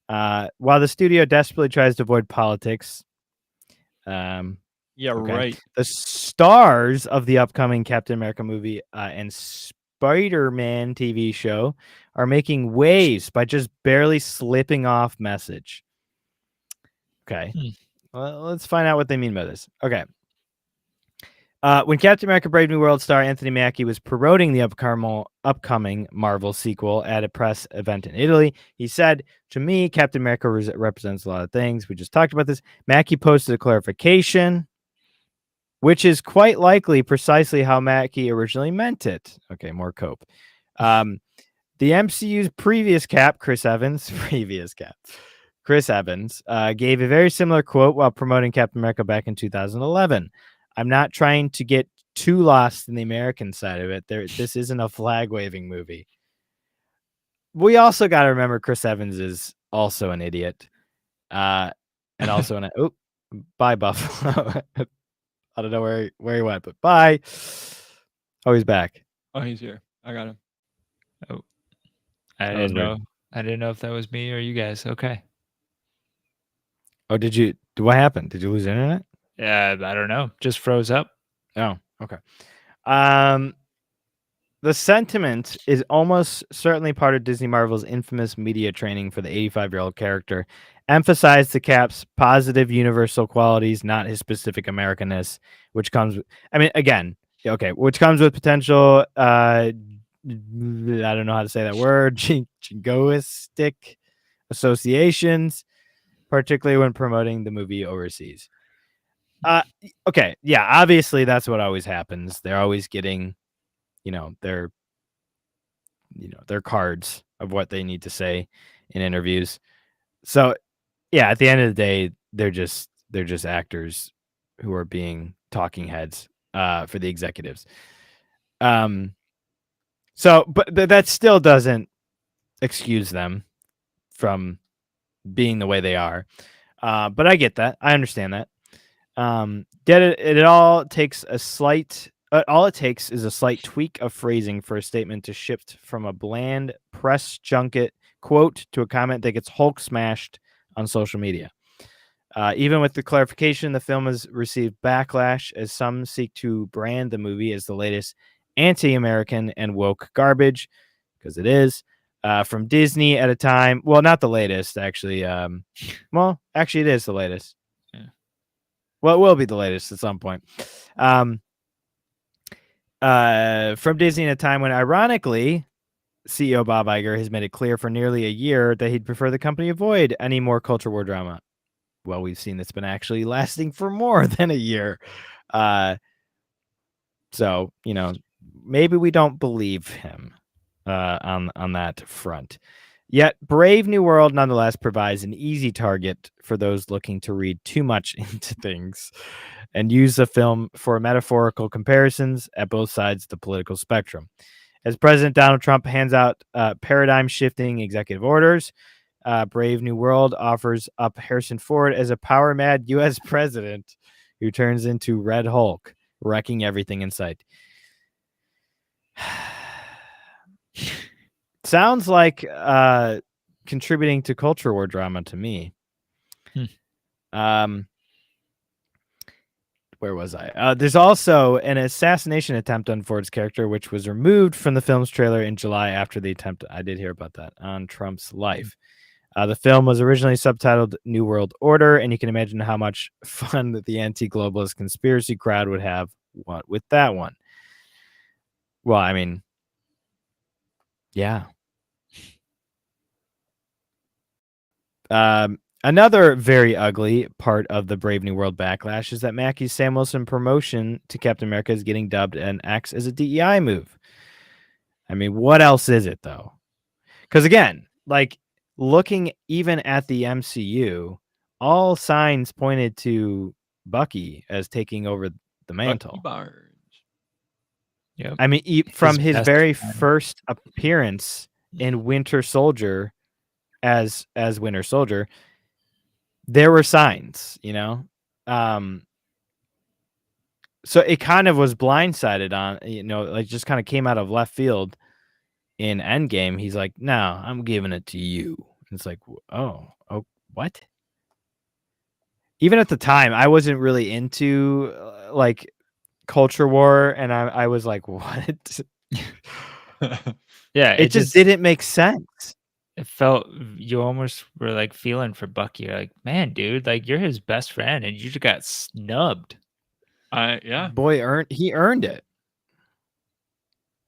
While the studio desperately tries to avoid politics. Right. The stars of the upcoming Captain America movie and Spiderman TV show are making waves by just barely slipping off message. Okay. Well, let's find out what they mean by this. Okay. When Captain America Brave New World star Anthony Mackie was promoting the upcoming Marvel sequel at a press event in Italy, he said, "To me, Captain America represents a lot of things. We just talked about this." Mackie posted a clarification, which is quite likely precisely how Mackie originally meant it. Okay, more cope. The MCU's previous Cap, Chris Evans, gave a very similar quote while promoting Captain America back in 2011. "I'm not trying to get too lost in the American side of it. This isn't a flag-waving movie." We also got to remember Chris Evans is also an idiot. And also bye, Buffalo. I don't know where he went, but bye. Oh, he's back. Oh, he's here. I got him. Oh, I didn't know. I didn't know if that was me or you guys. Okay. Oh, what happened? Did you lose internet? I don't know. Just froze up. Oh, okay. The sentiment is almost certainly part of Disney Marvel's infamous media training for the 85-year-old character. Emphasize the Cap's positive universal qualities, not his specific Americanness, which comes with, I mean, again, okay, which comes with potential, I don't know how to say that word, jingoistic associations, particularly when promoting the movie overseas. Okay, yeah, obviously that's what always happens. They're always getting, their cards of what they need to say in interviews. So yeah, at the end of the day, they're just actors who are being talking heads for the executives. So but that still doesn't excuse them from being the way they are. But I get that. I understand that. It all takes a slight all it takes is a slight tweak of phrasing for a statement to shift from a bland press junket quote to a comment that gets Hulk smashed on social media. Even with the clarification, the film has received backlash as some seek to brand the movie as the latest anti-American and woke garbage, because it is. From Disney at a time, well, not the latest, actually. Well, actually, it is the latest. Yeah. Well, it will be the latest at some point. From Disney at a time when, ironically, CEO Bob Iger has made it clear for nearly a year that he'd prefer the company avoid any more culture war drama. Well, we've seen it's been actually lasting for more than a year. So, maybe we don't believe him on that front. Yet Brave New World nonetheless provides an easy target for those looking to read too much into things and use the film for metaphorical comparisons at both sides of the political spectrum. As President Donald Trump hands out paradigm-shifting executive orders, Brave New World offers up Harrison Ford as a power-mad U.S. president who turns into Red Hulk, wrecking everything in sight. Sounds like contributing to culture war drama to me. Where was I? There's also an assassination attempt on Ford's character, which was removed from the film's trailer in July after the attempt. I did hear about that on Trump's life. The film was originally subtitled New World Order, and you can imagine how much fun that the anti-globalist conspiracy crowd would have with that one. Well, I mean, yeah. Another very ugly part of the Brave New World backlash is that Mackey's Sam Wilson promotion to Captain America is getting dubbed and acts as a DEI move. I mean, what else is it, though? Because again, like looking even at the MCU, all signs pointed to Bucky as taking over the mantle. Yep. I mean, from his very friend. first appearance in Winter Soldier as Winter Soldier, there were signs, so it kind of was blindsided on, like just kind of came out of left field in Endgame. He's like, no, I'm giving it to you. And it's like, oh, what? Even at the time, I wasn't really into like culture war, and I was like, what? Yeah, it just didn't make sense. It felt you almost were like feeling for Bucky. You're like, man, dude, like you're his best friend, and you just got snubbed. Yeah. Boy, he earned it.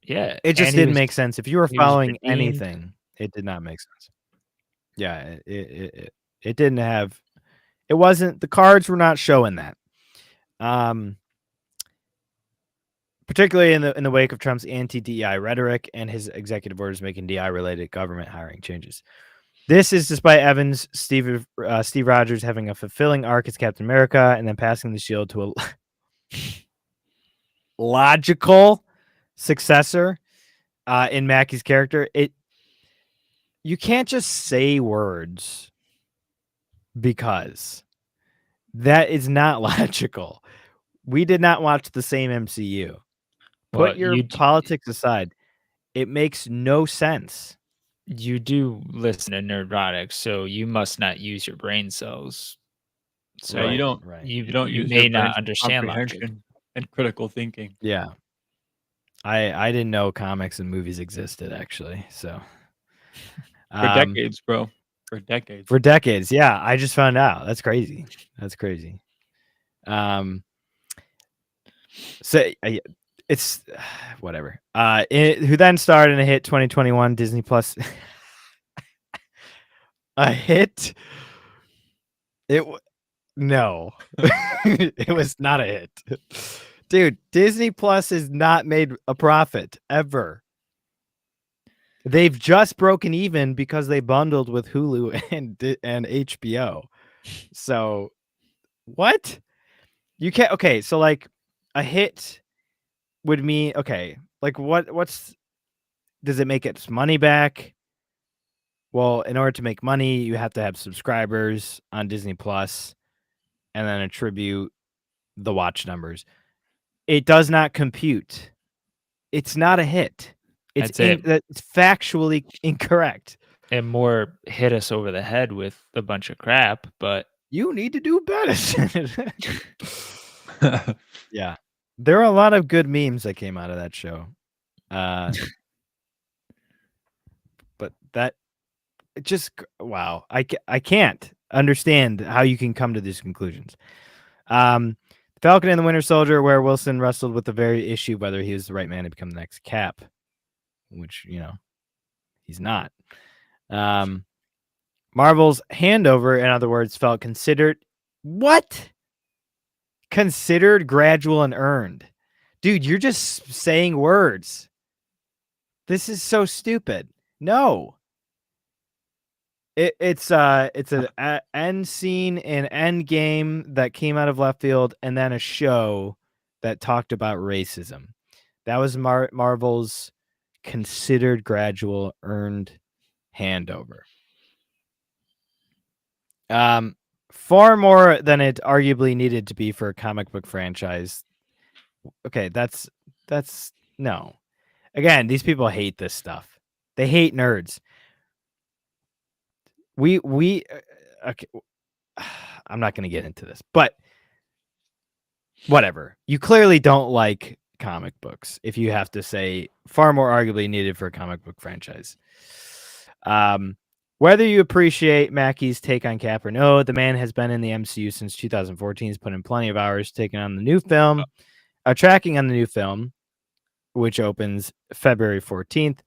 Yeah, it just didn't make sense. If you were following redeemed. anything, it did not make sense. Yeah, it didn't have. It wasn't. The cards were not showing that. Particularly in the wake of Trump's anti-DEI rhetoric and his executive orders making DEI-related government hiring changes. This is despite Evans, Steve Rogers having a fulfilling arc as Captain America and then passing the shield to a logical successor in Mackey's character. You can't just say words because that is not logical. We did not watch the same MCU. Put your politics aside. It makes no sense. You do listen to Nerdrotic, so you must not use your brain cells So Yeah, you don't Right. you don't you use may your not brain's understand logic. comprehension and critical thinking. Yeah. I didn't know comics and movies existed actually. So For decades, bro. For decades. for decades, yeah. I just found out. That's crazy. That's crazy. So it's whatever. Who then starred in a hit 2021 Disney Plus? A hit? No, it was not a hit. Dude, Disney Plus has not made a profit ever. They've just broken even because they bundled with Hulu and HBO. So what? You can't. Okay, so like a hit would mean okay. Like what's does it make its money back? Well, in order to make money, you have to have subscribers on Disney Plus and then attribute the watch numbers. It does not compute. It's not a hit. That's it. That's factually incorrect. And more hit us over the head with a bunch of crap, but You need to do better. Yeah. There are a lot of good memes that came out of that show. But that just wow. I can't understand how you can come to these conclusions. Falcon and the Winter Soldier, where Wilson wrestled with the very issue whether he was the right man to become the next Cap, which, he's not. Marvel's Handover, in other words, felt considered gradual and earned. Dude, you're just saying words. This is so stupid. No. It's an end scene in Endgame that came out of left field, and then a show that talked about racism. That was Marvel's considered gradual earned handover. Far more than it arguably needed to be for a comic book franchise. Okay, that's no. Again, these people hate this stuff. They hate nerds. We okay. I'm not going to get into this, but whatever. You clearly don't like comic books if you have to say far more arguably needed for a comic book franchise. Whether you appreciate Mackey's take on Cap or no, the man has been in the MCU since 2014. He's put in plenty of hours taking on the new film, tracking on the new film, which opens February 14th.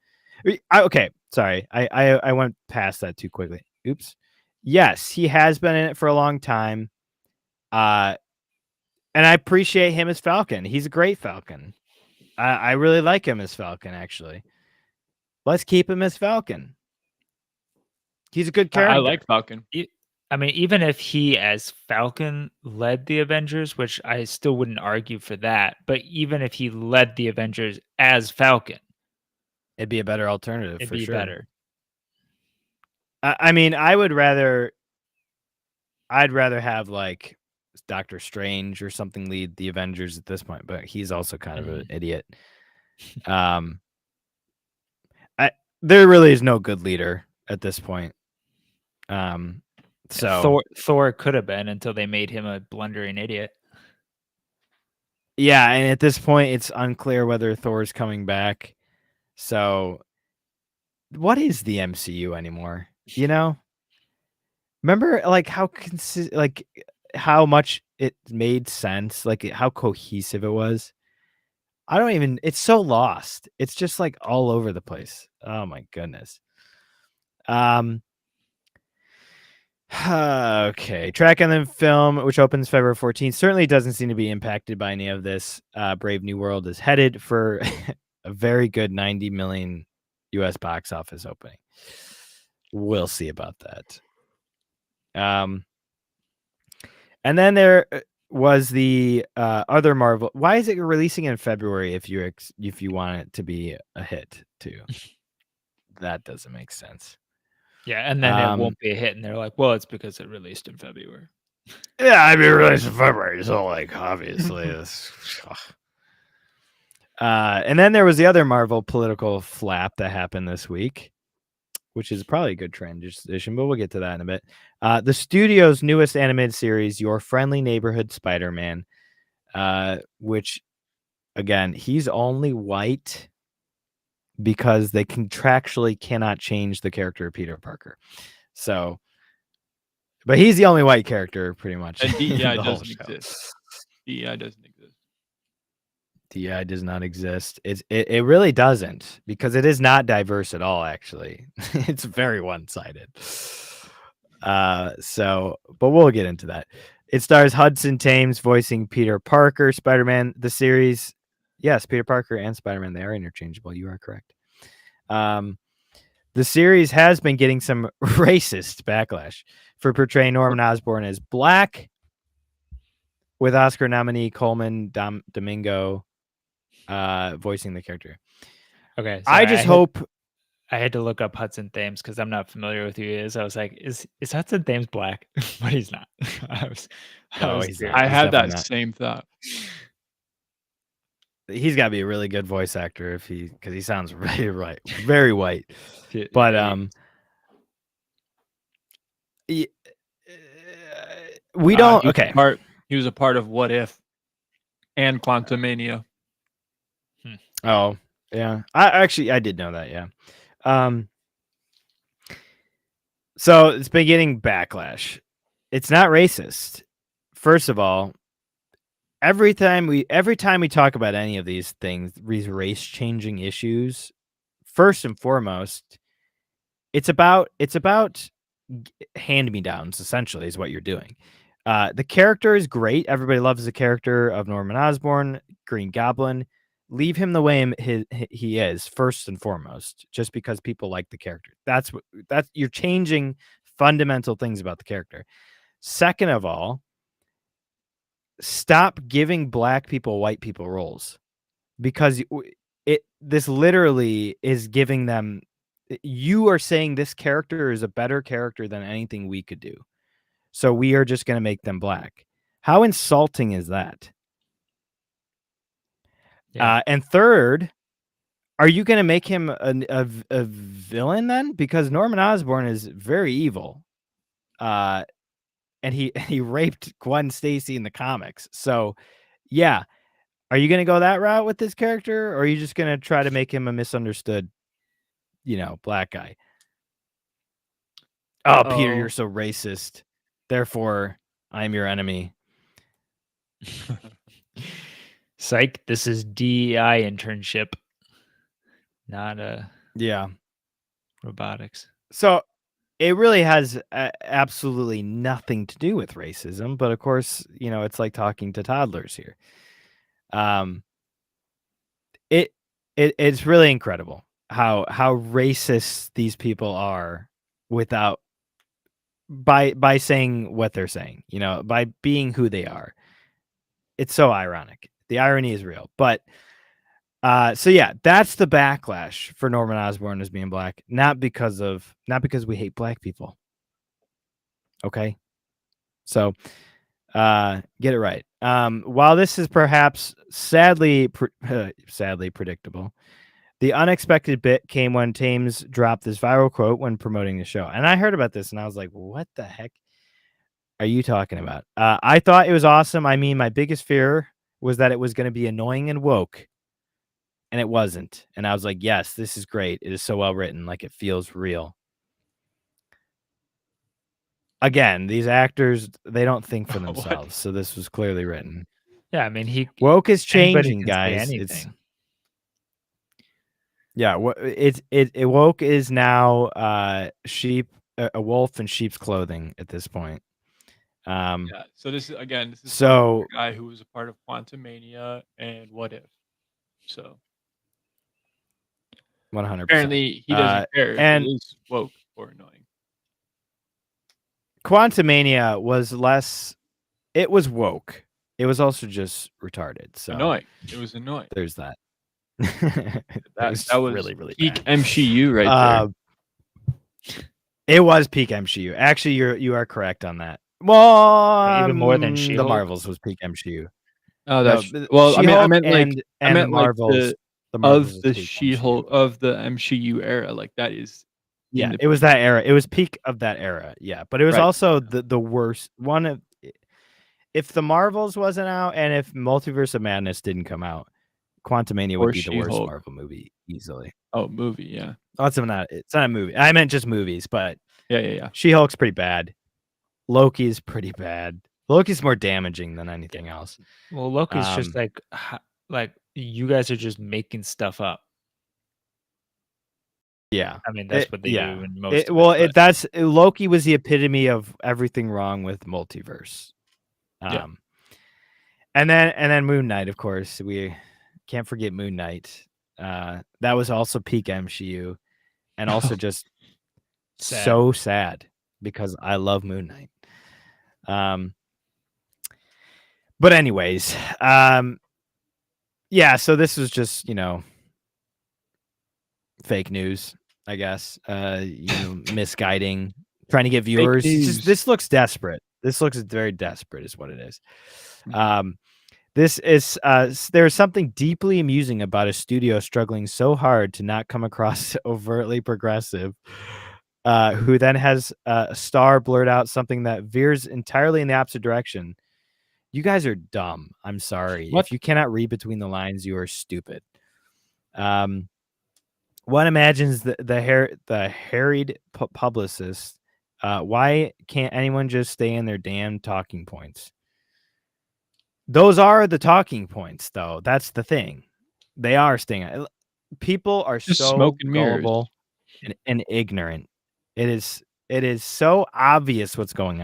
Okay, sorry. I went past that too quickly. Oops. Yes, he has been in it for a long time. And I appreciate him as Falcon. He's a great Falcon. I really like him as Falcon, actually. Let's keep him as Falcon. He's a good character. I like Falcon. I mean, even if he as Falcon led the Avengers, which I still wouldn't argue for that, but even if he led the Avengers as Falcon, it'd be a better alternative. It'd for be sure. better. I mean, I'd rather have like Doctor Strange or something lead the Avengers at this point, but he's also kind of an idiot. There really is no good leader at this point. So Thor could have been until they made him a blundering idiot. Yeah, and at this point, it's unclear whether Thor's coming back. So, what is the MCU anymore? Remember like how much it made sense, like how cohesive it was. It's so lost. It's just like all over the place. Oh my goodness. Okay. Track on the film, which opens February 14th, certainly doesn't seem to be impacted by any of this. Brave New World is headed for a very good 90 million US box office opening. We'll see about that. And then there was the other Marvel. Why is it releasing in February if you want it to be a hit too? That doesn't make sense. Yeah, and then it won't be a hit, and they're like, "Well, it's because it released in February." Yeah, I mean, released in February, so like obviously this. And then there was the other Marvel political flap that happened this week, which is probably a good transition, but we'll get to that in a bit. The studio's newest animated series, Your Friendly Neighborhood Spider-Man, which, again, he's only white because they contractually cannot change the character of Peter Parker. So, but he's the only white character pretty much. And DEI the whole doesn't show. exist. DEI doesn't exist. DEI does not exist. It really doesn't, because it is not diverse at all, actually. It's very one-sided. So, but we'll get into that. It stars Hudson Thames voicing Peter Parker, Spider-Man. The series, yes, Peter Parker and Spider-Man, they are interchangeable. You are correct. The series has been getting some racist backlash for portraying Norman Osborn as black, with Oscar nominee Coleman Domingo voicing the character. Okay, I just hope I had to look up Hudson Thames because I'm not familiar with who he is. I was like, is Hudson Thames black? But he's not. I had that same thought. He's got to be a really good voice actor because he sounds really very white. But we don't. Okay, he was a part of What If and Quantumania. Oh yeah, I did know that. Yeah. So it's been getting backlash. It's not racist. First of all, every time we talk about any of these things, these race changing issues, first and foremost, it's about hand-me-downs, essentially, is what you're doing. The character is great. Everybody loves the character of Norman Osborn, Green Goblin. Leave him the way he is, first and foremost, just because people like the character. That's you're changing fundamental things about the character. Second of all, stop giving black people white people roles, because this literally is giving them. You are saying this character is a better character than anything we could do, so we are just going to make them black. How insulting is that? Yeah. And third, are you going to make him a villain then? Because Norman Osborn is very evil, and he raped Gwen Stacy in the comics. So, yeah, are you going to go that route with this character, or are you just going to try to make him a misunderstood, black guy? Oh, Peter, you're so racist. Therefore, I'm your enemy. Psych, this is DEI internship, not robotics. So it really has absolutely nothing to do with racism, but of course, it's like talking to toddlers here. It's really incredible how racist these people are by saying what they're saying, by being who they are. It's so ironic. The irony is real. But so yeah, that's the backlash for Norman Osborn as being black, not because we hate black people. Okay? So get it right. While this is perhaps sadly predictable, the unexpected bit came when Thames dropped this viral quote when promoting the show. And I heard about this and I was like, what the heck are you talking about? I thought it was awesome. I mean, my biggest fear was that it was going to be annoying and woke, and it wasn't. And I was like, yes, this is great. It is so well written. Like, it feels real. Again, these actors, they don't think for themselves. So this was clearly written. Yeah, I mean, woke is changing, guys. Woke is now a wolf in sheep's clothing at this point. So this is a guy who was a part of Quantumania and What If. So 100%. Apparently he doesn't care. And it is woke or annoying. Quantumania was less. It was woke. It was also just retarded. So annoying. It was annoying. There's that. that was really, really peak bad. MCU right there. It was peak MCU. Actually, you are correct on that. Well, even more than She-Hulk? The Marvels was peak MCU. Oh, that's well. I meant Marvels. Of the She-Hulk of the MCU era, like that is Yeah, it was that era. It was peak of that era. Yeah, but it was also the worst one of. If the Marvels wasn't out and if Multiverse of Madness didn't come out, Quantumania would be the worst Marvel movie easily. Oh, movie, yeah. Oh, it's not a movie. I meant just movies, but yeah. She-Hulk's pretty bad. Loki's pretty bad. Loki's more damaging than anything else. Well, Loki's just like you guys are just making stuff up. Yeah, I mean that's what they do in most. Loki was the epitome of everything wrong with multiverse. And then Moon Knight, of course, we can't forget Moon Knight. That was also peak MCU, and also just so sad because I love Moon Knight. But anyways, yeah. So this was just fake news, I guess. Misguiding, trying to get viewers. This looks desperate. This looks very desperate, is what it is. This is there's something deeply amusing about a studio struggling so hard to not come across overtly progressive, who then has a star blurt out something that veers entirely in the opposite direction. You guys are dumb. I'm sorry. What? If you cannot read between the lines, you are stupid. One imagines the harried publicist. Why can't anyone just stay in their damn talking points? Those are the talking points, though. That's the thing. They are staying. People are just so gullible and ignorant. It is so obvious what's going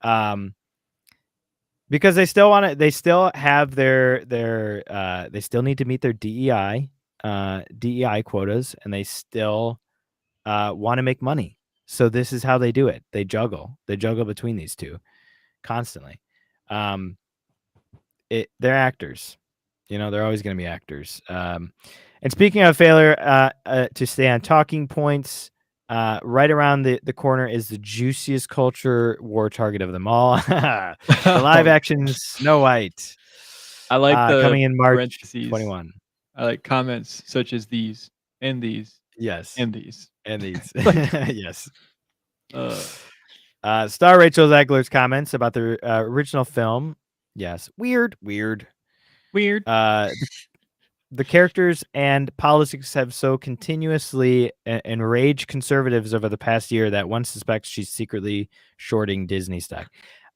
on. Because they still want to. They still have their. They still need to meet their DEI quotas, and they still want to make money. So this is how they do it. They juggle between these two constantly. They're actors, they're always going to be actors. And speaking of failure to stay on talking points, right around the corner is the juiciest culture war target of them all. The live action Snow White. I like the coming in March 21. I like comments such as these and these. Yes. And these. And these. Yes. Star Rachel Zegler's comments about the original film. Yes. Weird. The characters and politics have so continuously enraged conservatives over the past year that one suspects she's secretly shorting Disney stock.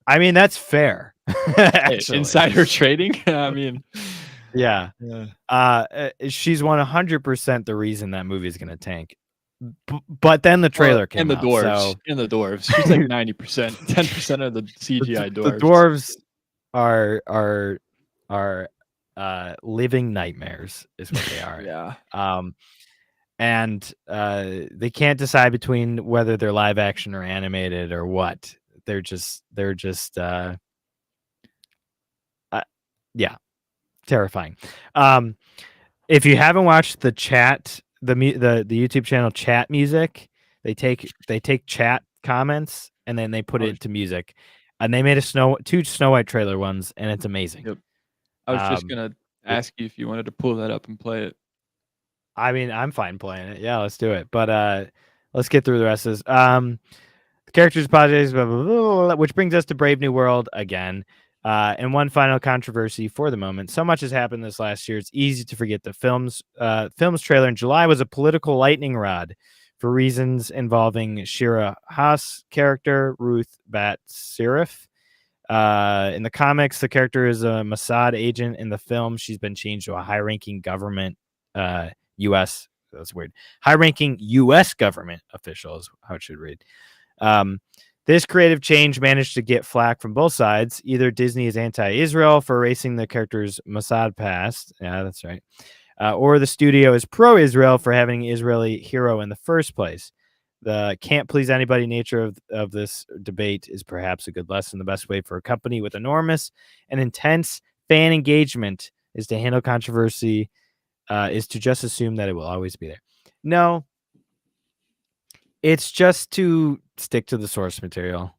I mean, that's fair. Insider trading. I mean, yeah. She's 100% the reason that movie is going to tank. But then the trailer came out. And the dwarves. She's like 90%, 10% of the CGI dwarves. The dwarves are living nightmares is what they are. Yeah. And they can't decide between whether they're live action or animated or what. They're just yeah, terrifying. If you haven't watched the chat, the YouTube channel Chat Music, they take chat comments and then they put it to music, and they made two Snow White trailer ones, and it's amazing. Yep. I was just gonna ask you if you wanted to pull that up and play it. I mean, I'm fine playing it. Yeah, let's do it. But let's get through the rest of this. The characters, projects, blah, blah, blah, blah, which brings us to Brave New World again. And one final controversy for the moment. So much has happened this last year. It's easy to forget the film's trailer in July was a political lightning rod for reasons involving Shira Haas' character, Ruth Bat Sirif. In the comics, the character is a Mossad agent. In the film, she's been changed to a high-ranking government U.S. That's weird. High-ranking U.S. government official is how it should read. This creative change managed to get flack from both sides. Either Disney is anti-Israel for erasing the character's Mossad past. Yeah, that's right. Or the studio is pro-Israel for having an Israeli hero in the first place. The can't please anybody nature of this debate is perhaps a good lesson. The best way for a company with enormous and intense fan engagement is to handle controversy, is to just assume that it will always be there. No, it's just to stick to the source material,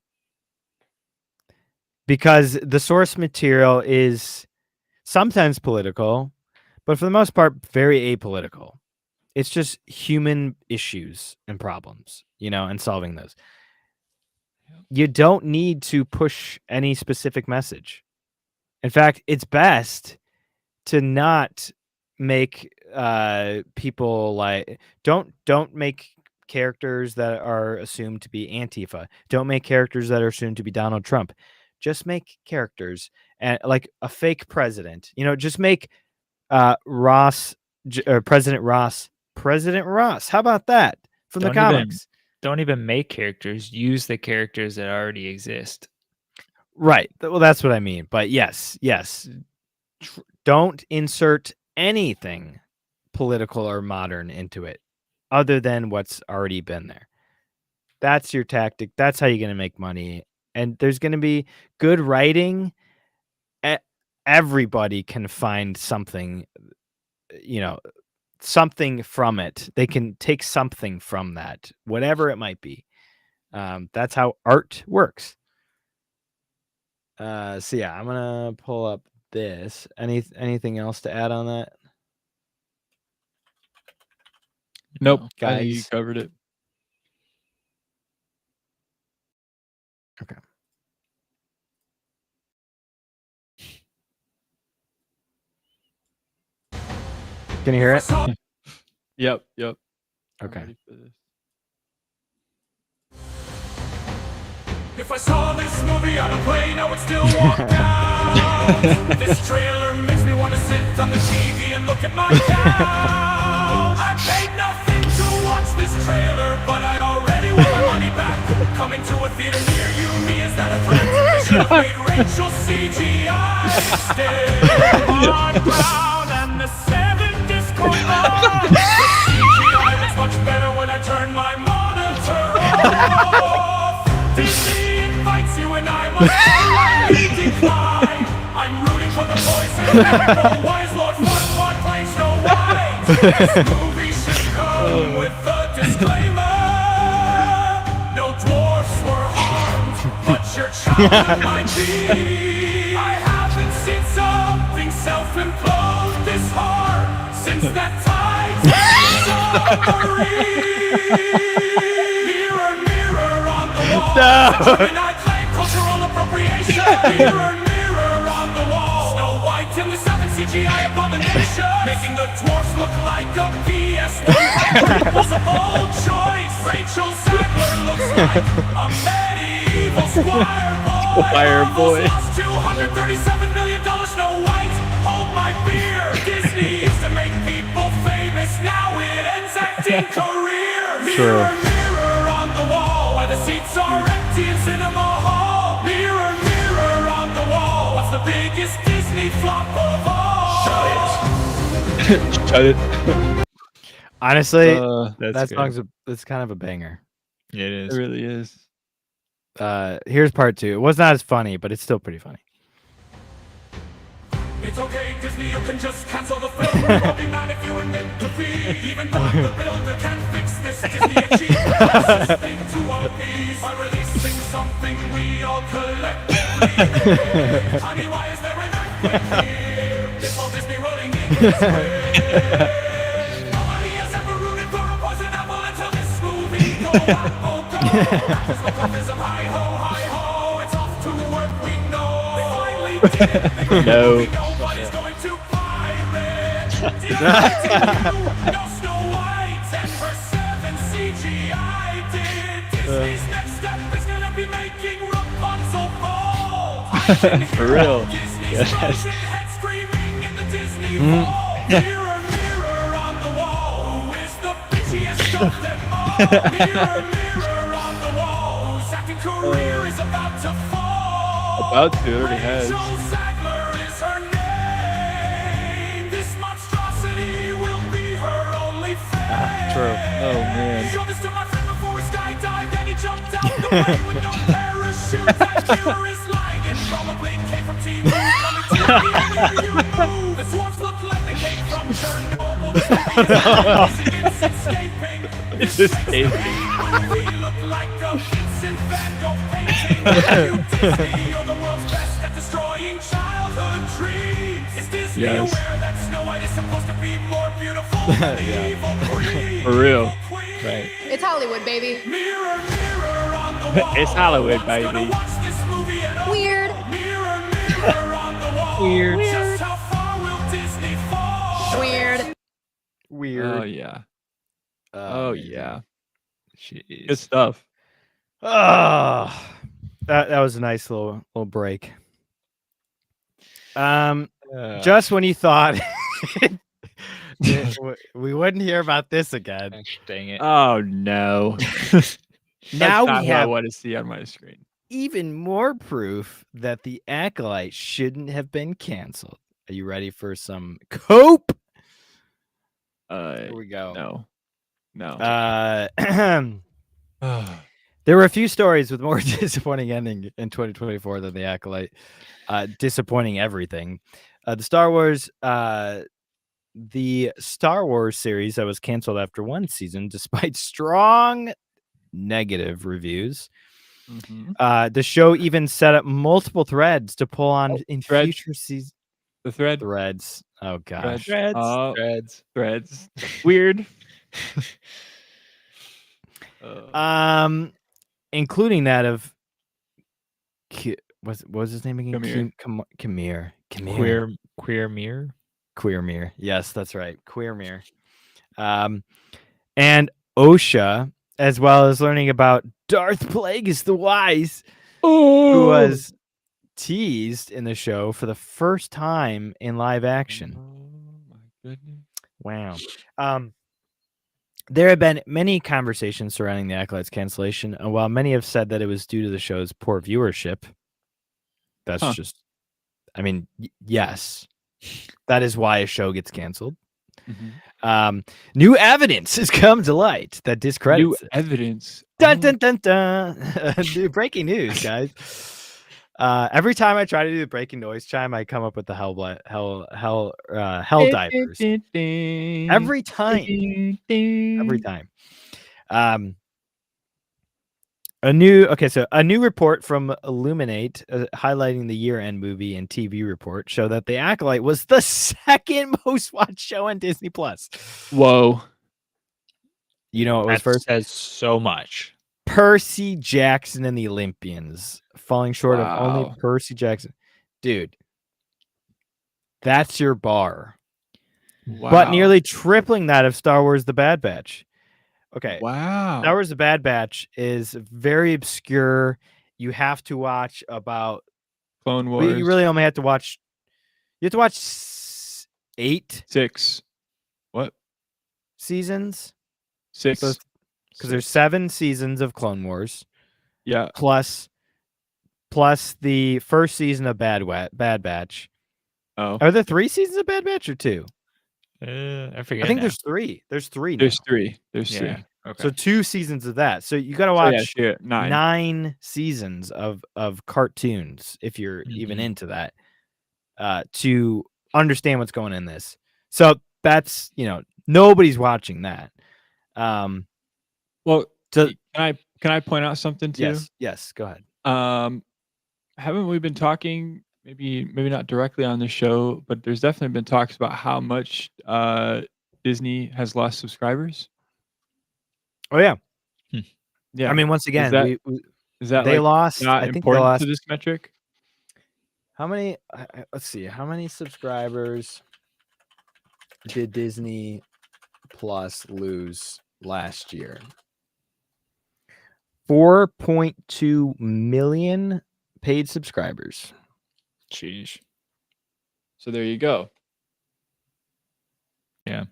because the source material is sometimes political, but for the most part, very apolitical. It's just human issues and problems, and solving those. You don't need to push any specific message. In fact, it's best to not make people like don't make characters that are assumed to be Antifa. Don't make characters that are assumed to be Donald Trump. Just make characters and like a fake president. Just make Ross or President Ross. How about that from the comics? Don't even make characters. Use the characters that already exist. Right. Well, that's what I mean. But yes. Don't insert anything political or modern into it other than what's already been there. That's your tactic. That's how you're going to make money. And there's going to be good writing. Everybody can find something, something from it. They can take something from that, whatever it might be. That's how art works. So yeah, I'm going to pull up this. Anything else to add on that? Nope, guys. I think you covered it. Okay. Can you hear it? Yep. Okay. If I saw this movie on a plane, I would still walk down. This trailer makes me want to sit on the TV and look at my town. I paid nothing to watch this trailer, but I already want my money back. Coming to a theater near you, me, is that a threat? They should have made Rachel CGI still on ground and the 7 Discord on. The CGI looks much better when I turn my monitor off. Disney invites you and I must politely decline. I'm rooting for the voice and the why is Lord Farquaad playing Snow White? This movie should come with a disclaimer. No dwarfs were harmed, but your child might be. I haven't seen something self-implode this hard since that Titanic submarine. No. And I claim cultural appropriation. Mirror on the wall. Snow White in the 7 CGI abomination, making the dwarfs look like a PS1 was a bold choice. Rachel Zegler looks like a medieval squire boy. Lost $237 million. Snow White, hold my beer. Disney used to make people famous. Now it ends acting career. Mirror on the wall. The seats are empty in cinema hall. Mirror on the wall. What's the biggest Disney flop of all? Shut it. Honestly, that's it's kind of a banger. It is. It really is. Here's part 2. It was not as funny, but it's still pretty funny. It's okay, Disney, you can just cancel the film. I'll be mad if you admit defeat. Even though the builder can't fix this, Disney achieved this thing to appease by releasing something we all collectively. Honey, why is there an earthquake here? This whole Disney rolling in this way. Nobody has ever rooted for a poison apple until this movie go apple go. That's the hi-ho, it's off to work, we know. We finally did it. No. Nobody's going to pirate. Did I tell you? No Snow White and her 7 CGI did. Disney's next step is gonna be making Rapunzel bald. For real. Disney's frozen head screaming in the Disney vault. Mirror on the wall. Who is the bitchiest of them all? Mirror on the wall. Whose acting career is about to fall. About to, it already has. Rachel Zegler is her name. This monstrosity will be her only fame. True. Oh man. Showed this to my friend before he skydived and he jumped out the plane with no parachute. That viewer is lying. It probably came from Team Coming to you move. The dwarfs look like they came from Chernobyl. It's escaping. It's escaping. We look like a Vincent Van Gogh painting. You Disney, you're the world's best at destroying childhood dreams. Is this Just be Yes. aware that Snow White is supposed to be more beautiful than the Yeah. evil queen. For real. Evil queen. Right. It's Hollywood, baby. Mirror, mirror on the wall. It's Hollywood, Who's gonna baby. watch this movie at all? Weird. Mirror, mirror on the wall. Weird. Just how far will Disney fall? Weird. Weird. Oh yeah. Oh man. yeah. Jeez. Good stuff. Oh, that was a nice little break. Just when you thought we wouldn't hear about this again, Gosh, dang it. Oh no. now That's not we what I have want to see on my screen. even more proof that the Acolyte shouldn't have been canceled. Are you ready for some cope? Here we go. No. No. There were a few stories with more disappointing ending in 2024 than the Acolyte. Disappointing everything. The Star Wars series that was canceled after one season, despite strong negative reviews. Mhm. The show even set up multiple threads to pull on in threads. future seasons. The thread. Threads. Oh gosh. Threads. Oh. Threads. Threads. Weird. Including that of what was his name again? Commie. Commie. Queer mirror. Queer Mirror. Yes, that's right. Queer Mirror. And OSHA, as well as learning about Darth Plagueis the Wise, who was teased in the show for the first time in live action. Oh my goodness. Wow. There have been many conversations surrounding the Acolyte's cancellation, and while many have said that it was due to the show's poor viewership, that's just, I mean, yes, that is why a show gets canceled. Mhm. New evidence has come to light that discredits New it. evidence. Dun dun dun dun. New breaking news, guys. Every time I try to do the breaking noise chime, I come up with the hell divers. Every time. Every time. A new report from Illuminate highlighting the year-end movie and TV report show that The Acolyte was the second most watched show on Disney Plus. Whoa. You know what was That first? says so much. Percy Jackson and the Olympians, falling short of only Wow. Percy Jackson. Dude, that's your bar. Wow. But nearly tripling that of Star Wars The Bad Batch. Okay. Wow. Star Wars The Bad Batch is very obscure. You have to watch about Clone but Wars. you really only have to watch 8 6. What? seasons 6. because there's 7 seasons of Clone Wars Yeah. plus the first season of Bad Batch. Oh. Are there 3 seasons of Bad Batch or 2? I forget. I think now. there's 3. There's 3 now. There's 3. There's Yeah. 3. Okay. So 2 seasons of that. So you got to So watch yeah, 9. 9 seasons of cartoons if you're even Mhm. into that to understand what's going in this. So that's, nobody's watching that. Well, So can I point out something too? yes, go ahead. Haven't we been talking maybe not directly on the show, but there's definitely been talks about how much Disney has lost subscribers? Oh yeah. Yeah. I mean, once again, is that they like lost. not I think they important lost. to this metric? How many? Let's see. How many subscribers did Disney Plus lose last year? 4.2 million paid subscribers. Sheesh. So there you go. Yeah.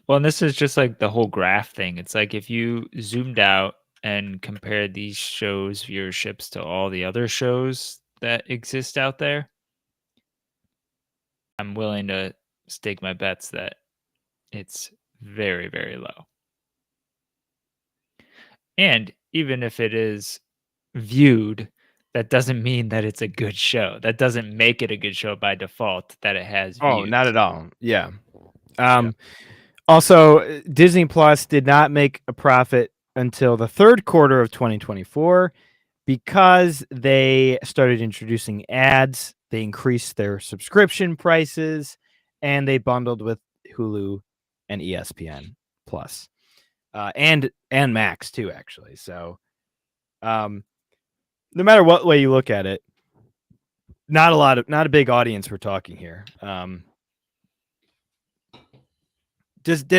Well, and this is just like the whole graph thing. It's like if you zoomed out and compared these shows' viewerships to all the other shows that exist out there, I'm willing to stake my bets that it's very, very low. And even if it is viewed, that doesn't mean that it's a good show. That doesn't make it a good show by default that it has views. Oh, not at all. Yeah. Also, Disney Plus did not make a profit until the third quarter of 2024 because they started introducing ads. They increased their subscription prices, and they bundled with Hulu and ESPN Plus, and Max too, actually. So, no matter what way you look at it, not a big audience we're talking here. Did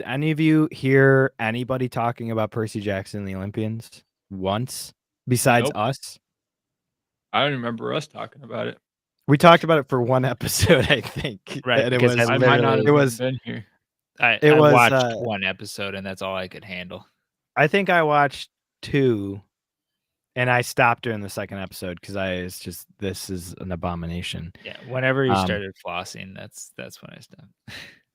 any of you hear anybody talking about Percy Jackson and the Olympians once besides Nope. us? I don't remember us talking about it. We talked about it for one episode, I think. Right, And it because was I I might not literally- have it was been here. I It was, watched one episode, and that's all I could handle. I think I watched 2, and I stopped during the second episode because this is an abomination. Yeah, whenever you Um, started flossing, that's when I stopped.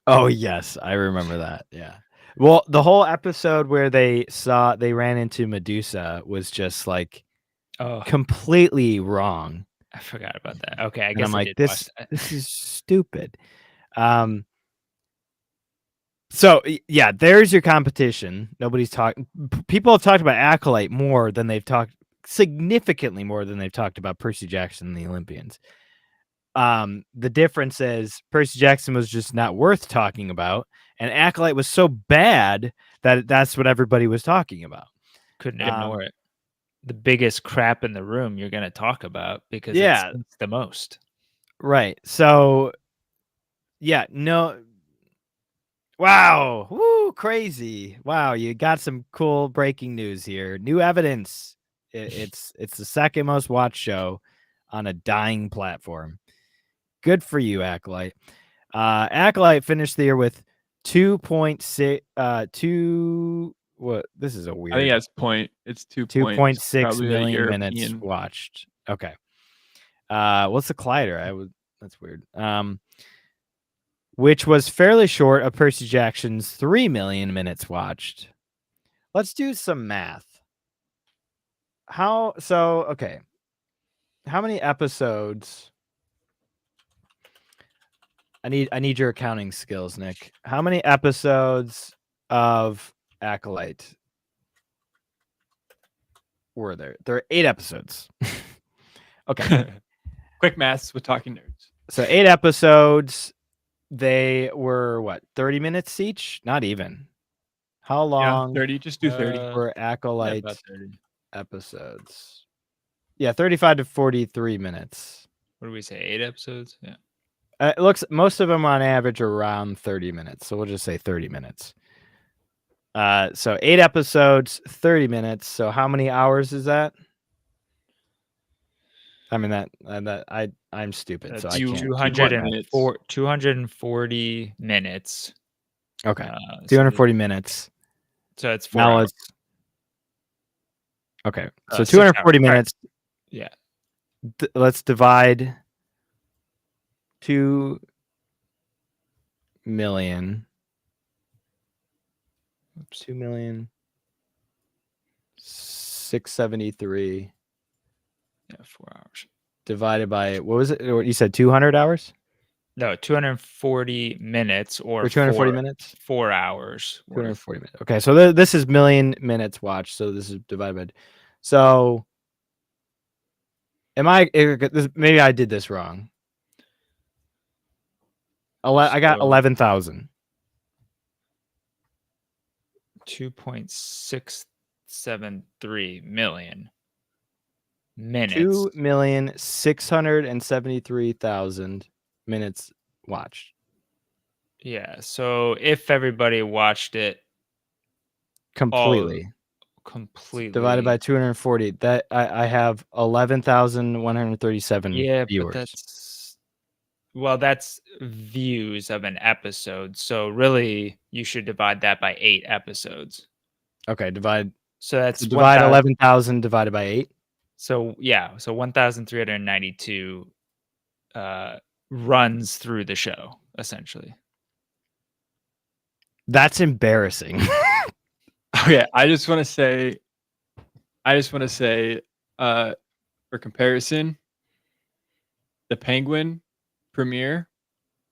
Oh yes, I remember that. Yeah. Well, the whole episode where they ran into Medusa was just like Oh, completely wrong. I forgot about that. Okay, I And guess I'm I like, did watch that. this is stupid. So yeah, there's your competition. Nobody's talking. People have talked about Acolyte significantly more than they've talked about Percy Jackson and the Olympians. The difference is Percy Jackson was just not worth talking about, and Acolyte was so bad that that's what everybody was talking about. Couldn't Um, ignore it. The biggest crap in the room you're going to talk about because Yeah. it's the most. Right. So yeah, no. Wow. Woo, crazy. Wow, you got some cool breaking news here. New evidence. It's the second most watched show on a dying platform. Good for you, Acolyte. Acolyte finished the year with 2.6 what this is a weird I think that's point. It's 2.6 probably a million minutes European. watched. Okay. What's the collider? That's weird. Which was fairly short of Percy Jackson's 3 million minutes watched. Let's do some math. Okay. How many episodes? I need your accounting skills, Nick. How many episodes of Acolyte were there? There are 8 episodes. Okay. Quick maths with talking nerds. So 8 episodes. They were what, 30 minutes each? Not even. How long 30. Just do 30. were Acolyte about 30. episodes? Yeah, 35 to 43 minutes. What do we say? 8 episodes? Yeah. It looks most of them on average are around 30 minutes. So we'll just say 30 minutes. So 8 episodes, 30 minutes. So how many hours is that? I mean I'm stupid, so I can't. 240 minutes. Okay. So 240 minutes. So it's 4 Now hours. let's Okay. So 6 240 hours. Right. minutes. Yeah. Let's divide 2 million. 2 million 673 Yeah, 4 hours. divided by what was it? You said 200 hours No, 240 minutes or 240 minutes? 4 hours. 240 minutes. Okay, so this is million minutes watched. So this is divided by. So maybe I did this wrong. I got 11,000. 2.673 million minutes. 2,673,000 minutes watched. Yeah. So if everybody watched it Completely. Divided by 240. That I have 11,137 viewers. But that's views of an episode. So really you should divide that by 8 episodes. Okay, divide So divide 11,000 divided by 8. So yeah, so 1,392 runs through the show essentially. That's embarrassing. Okay, I just want to say, for comparison, the Penguin premiere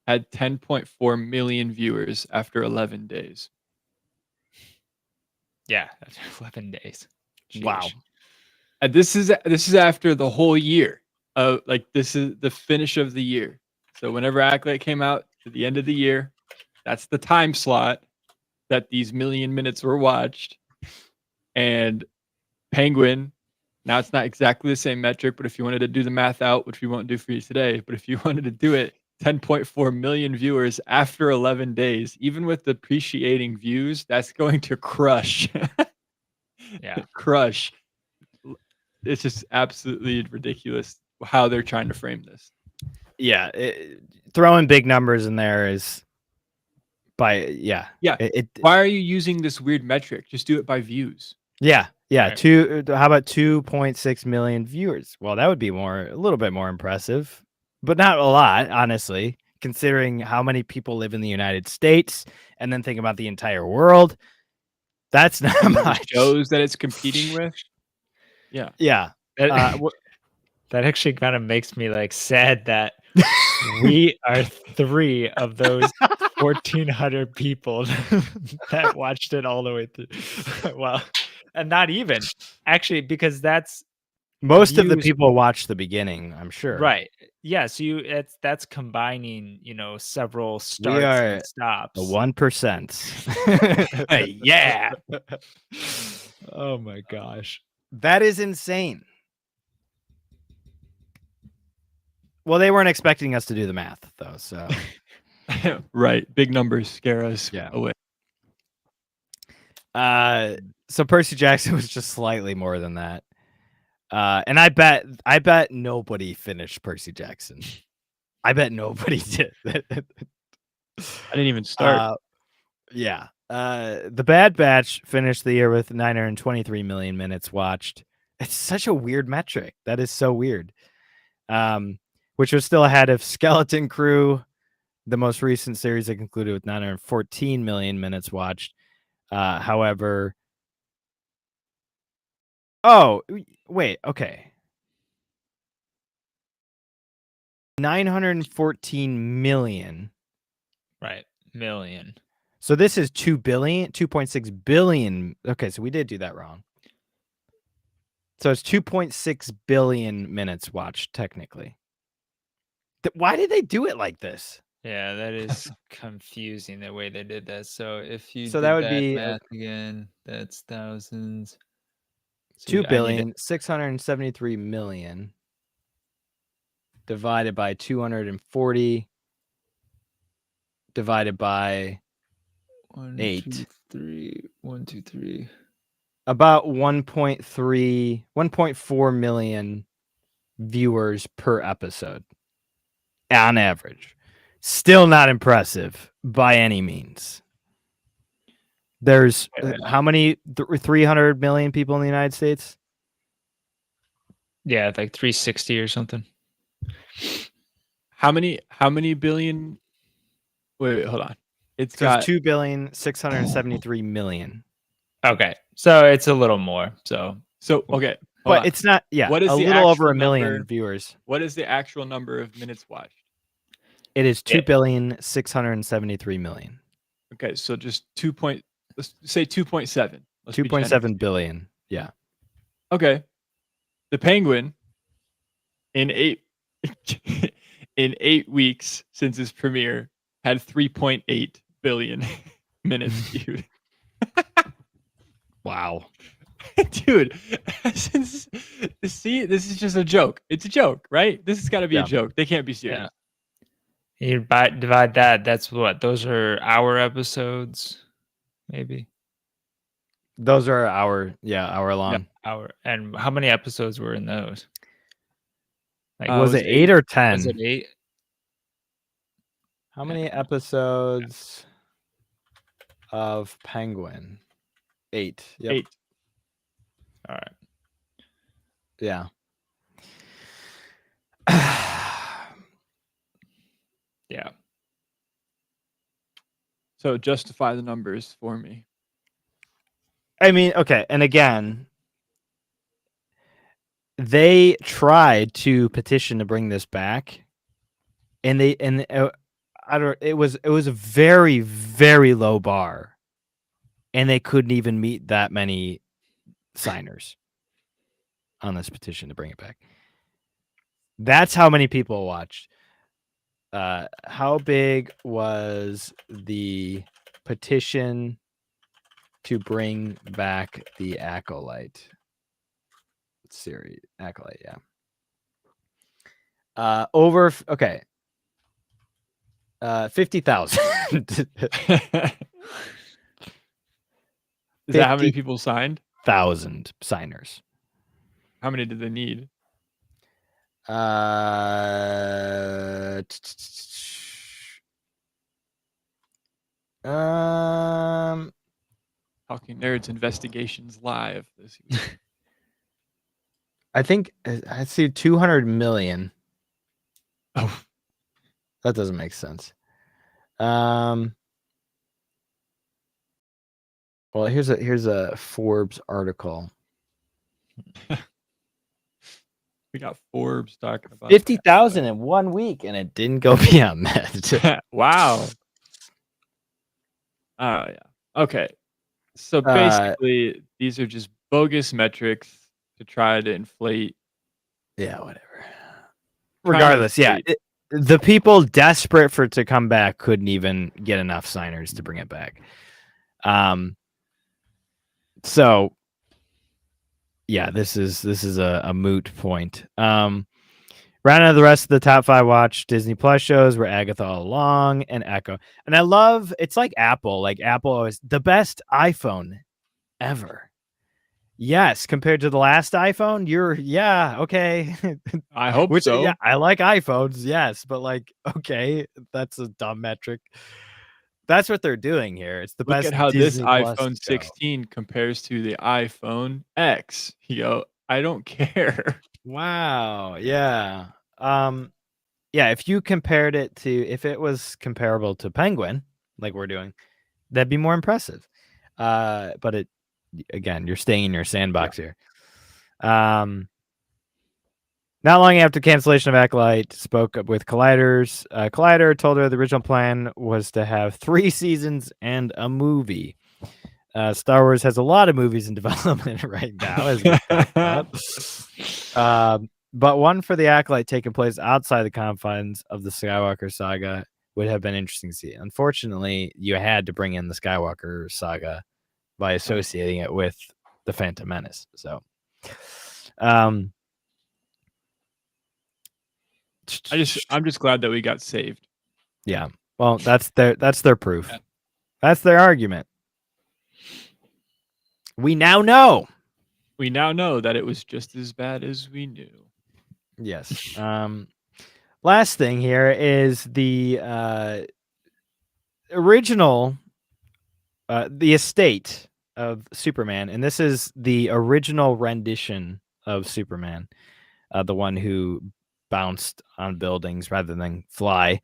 had 10.4 million viewers after 11 days. Yeah, after 11 days. Wow. Sheesh. And this is after the whole year. This is the finish of the year. So whenever Acolyte came out to the end of the year, that's the time slot that these million minutes were watched. And Penguin, now it's not exactly the same metric, but if you wanted to do the math out, which we won't do for you today, but if you wanted to do it, 10.4 million viewers after 11 days, even with depreciating views, that's going to crush. Yeah. Crush. It's just absolutely ridiculous how they're trying to frame this. Yeah, throwing big numbers in there is Why are you using this weird metric? Just do it by views. Yeah. Right. How about 2.6 million viewers? Well, that would be a little bit more impressive, but not a lot, honestly, considering how many people live in the United States, and then think about the entire world. That's not The much. shows that it's competing with. Yeah. Yeah. That actually kind of makes me like sad that we are 3 of those 1,400 people that watched it all the way through. Well, and not even actually, because that's Most of the views- people watch the beginning, I'm sure. right. Yeah, so that's combining, several starts are and stops. The 1%. Yeah. Oh my gosh. That is insane. Well, they weren't expecting us to do the math, though. So, Right. Big numbers scare us Yeah. away. so Percy Jackson was just slightly more than that. And I bet nobody finished Percy Jackson. I bet nobody did. I didn't even start. Yeah. The Bad Batch finished the year with 923 million minutes watched. It's such a weird metric. That is so weird. Which was still ahead of Skeleton Crew, the most recent series that concluded with 914 million minutes watched. However, wait, okay. 914 million. Right. Million. So this is 2.6 billion. Okay, so we did do that wrong. So it's 2.6 billion minutes watched, technically. Why did they do it like this? Yeah, that is confusing the way they did that. So if you So did that would be math again, that's thousands. So 2,673 million divided by 240 divided by 8. 1, 2, 3. About 1.4 million viewers per episode on average. Still not impressive by any means. There's how many 300 million people in the United States? Yeah, like 360 or something. How many billion? Wait, hold on. It's So got 2,673 million. Okay, so it's a little more. So okay, but it's not. Yeah, What is a the little over actual a million number? viewers. What is the actual number of minutes watched? It is 2,673 million. Okay, so just let's say 2.7. 2.7 billion. Yeah. Okay. The Penguin in 8 weeks since its premiere had 3.8 billion minutes viewed. Wow. Dude, this is just a joke. It's a joke, right? This has got to be a joke. They can't be serious. Yeah. You divide that. That's what those are hour episodes, maybe. Those are hour long. Hour. And how many episodes were in those? Like, Was it 8 or 10? Was it 8? How many episodes of Penguin? 8. Yep. 8. All right. Yeah. Yeah. So justify the numbers for me. I mean, okay, and again, they tried to petition to bring this back, and it was a very, very low bar, and they couldn't even meet that many signers on this petition to bring it back. That's how many people watched. how big was the petition to bring back the Acolyte series? Acolyte, yeah. Okay. 50,000. Is that how many people signed? 1,000 signers. How many did they need? Talking Nerds Investigations Live this week. I think I see 200 million. Oh, That doesn't make sense. Well, here's a Forbes article. we got Forbes talking about 50,000 in 1 week, and it didn't go beyond that. Wow. Oh yeah. Okay. So basically, these are just bogus metrics to try to inflate. Yeah, whatever. Regardless, yeah, the people desperate for it to come back couldn't even get enough signers to bring it back. So yeah, this is a moot point. Rounding out the rest of the top 5 watch Disney Plus shows were Agatha All Along and Echo. And I love, it's like Apple. Like Apple always, the best iPhone ever. Yes, compared to the last iPhone, okay. I hope so. Yeah, I like iPhones, yes, but like, okay, that's a dumb metric. That's what they're doing here. It's the Look best. at how Disney this Plus iPhone 16 compares to the iPhone X. I don't care. Wow. Yeah. Yeah, if you compared it to, if it was comparable to Penguin, like we're doing, that'd be more impressive. But it, again, you're staying in your sandbox here. Not long after cancellation of Acolyte, spoke up with Colliders. Collider told her the original plan was to have 3 seasons and a movie. Star Wars has a lot of movies in development right now, as we talked about. But one for the Acolyte taking place outside the confines of the Skywalker saga would have been interesting to see. Unfortunately, you had to bring in the Skywalker saga by associating it with the Phantom Menace. So, I'm just glad that we got saved. Yeah. Well, that's their proof. Yeah. That's their argument. We now know. We now know that it was just as bad as we knew. Yes. Last thing here is the original, the estate of Superman, and this is the original rendition of Superman, the one who bounced on buildings rather than fly,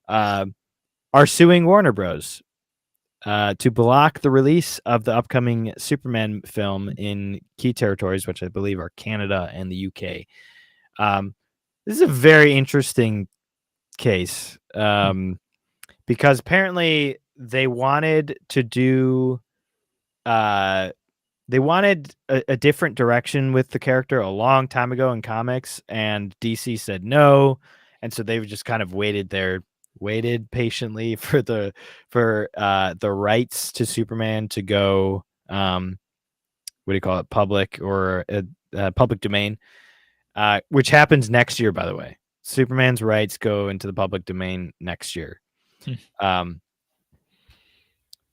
are suing Warner Bros. To block the release of the upcoming Superman film in key territories, which I believe are Canada and the UK. This is a very interesting case because apparently they wanted to do they wanted a different direction with the character a long time ago in comics, and DC said no, and so they've just kind of waited patiently for the rights to Superman to go what do you call it, public or public domain, which happens next year, by the way. Superman's rights go into the public domain next year.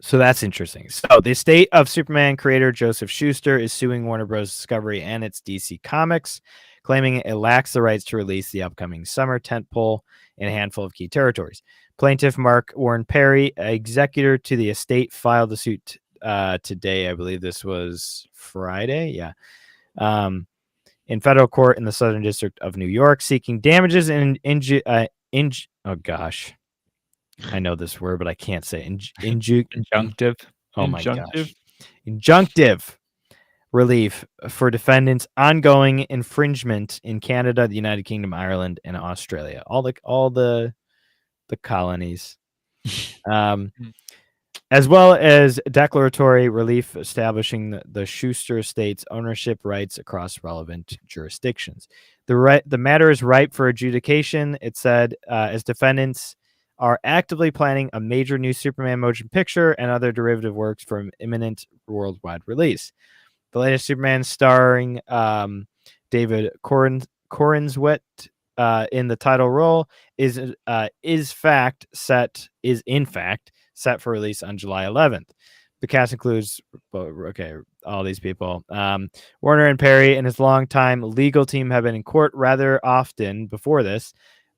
So that's interesting. So the estate of Superman creator Joseph Schuster is suing Warner Bros. Discovery and its DC Comics, claiming it lacks the rights to release the upcoming summer tentpole in a handful of key territories. Plaintiff Mark Warren Perry, executor to the estate, filed the suit today. I believe this was Friday. Yeah. In federal court in the Southern District of New York, seeking damages oh gosh. I know this word, but I can't say Injunctive. Oh my gosh. Injunctive relief for defendants' ongoing infringement in Canada, the United Kingdom, Ireland, and Australia. All the colonies. as well as declaratory relief establishing the Schuster estate's ownership rights across relevant jurisdictions. The matter is ripe for adjudication, it said, as defendants are actively planning a major new Superman motion picture and other derivative works for imminent worldwide release. The latest Superman, starring David Corenswet in the title role, is in fact set for release on July 11th. The cast includes all these people. Warner and Perry and his longtime legal team have been in court rather often before this,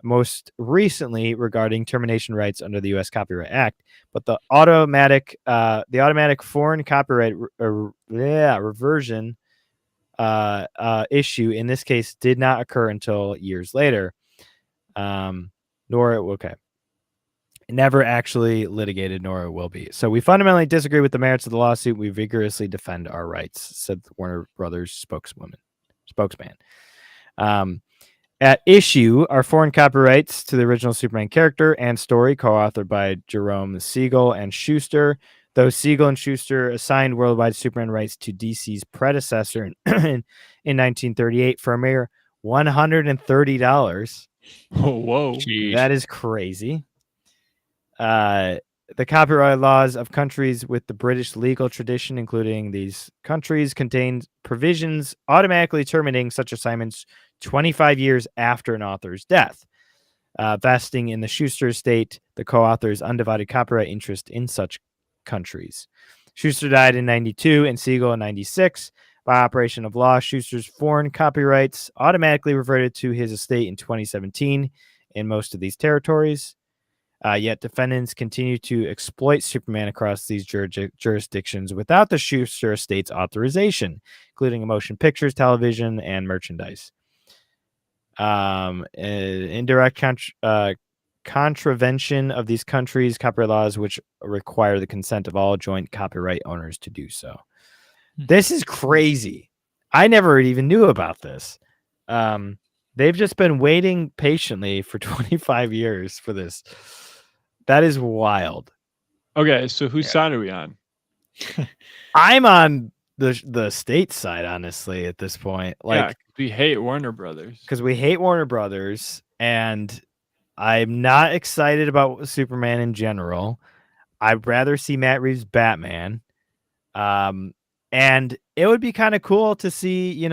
most recently regarding termination rights under the U.S. Copyright Act. But the automatic foreign copyright reversion issue in this case did not occur until years later. Never actually litigated, nor it will be. So we fundamentally disagree with the merits of the lawsuit. We vigorously defend our rights, said the Warner Brothers spokesman. At issue are foreign copyrights to the original Superman character and story, co-authored by Jerome Siegel and Schuster. Though Siegel and Schuster assigned worldwide Superman rights to DC's predecessor in 1938 for a mere $130. Oh, whoa. Jeez. That is crazy. The copyright laws of countries with the British legal tradition, including these countries, contain provisions automatically terminating such assignments 25 years after an author's death, vesting in the Schuster estate the co-author's undivided copyright interest in such countries. Schuster died in 92 and Siegel in 96. By operation of law, Schuster's foreign copyrights automatically reverted to his estate in 2017 in most of these territories. Yet defendants continue to exploit Superman across these jurisdictions without the Schuster estate's authorization, including motion pictures, television, and merchandise. Indirect contravention of these countries' copyright laws, which require the consent of all joint copyright owners to do so. This is crazy. I never even knew about this. They've just been waiting patiently for 25 years for this. That is wild. Okay, so whose side are we on? I'm on the state side, honestly, at this point. Like, we hate Warner Brothers. Because we hate Warner Brothers, and I'm not excited about Superman in general. I'd rather see Matt Reeves' Batman. And it would be kind of cool to see,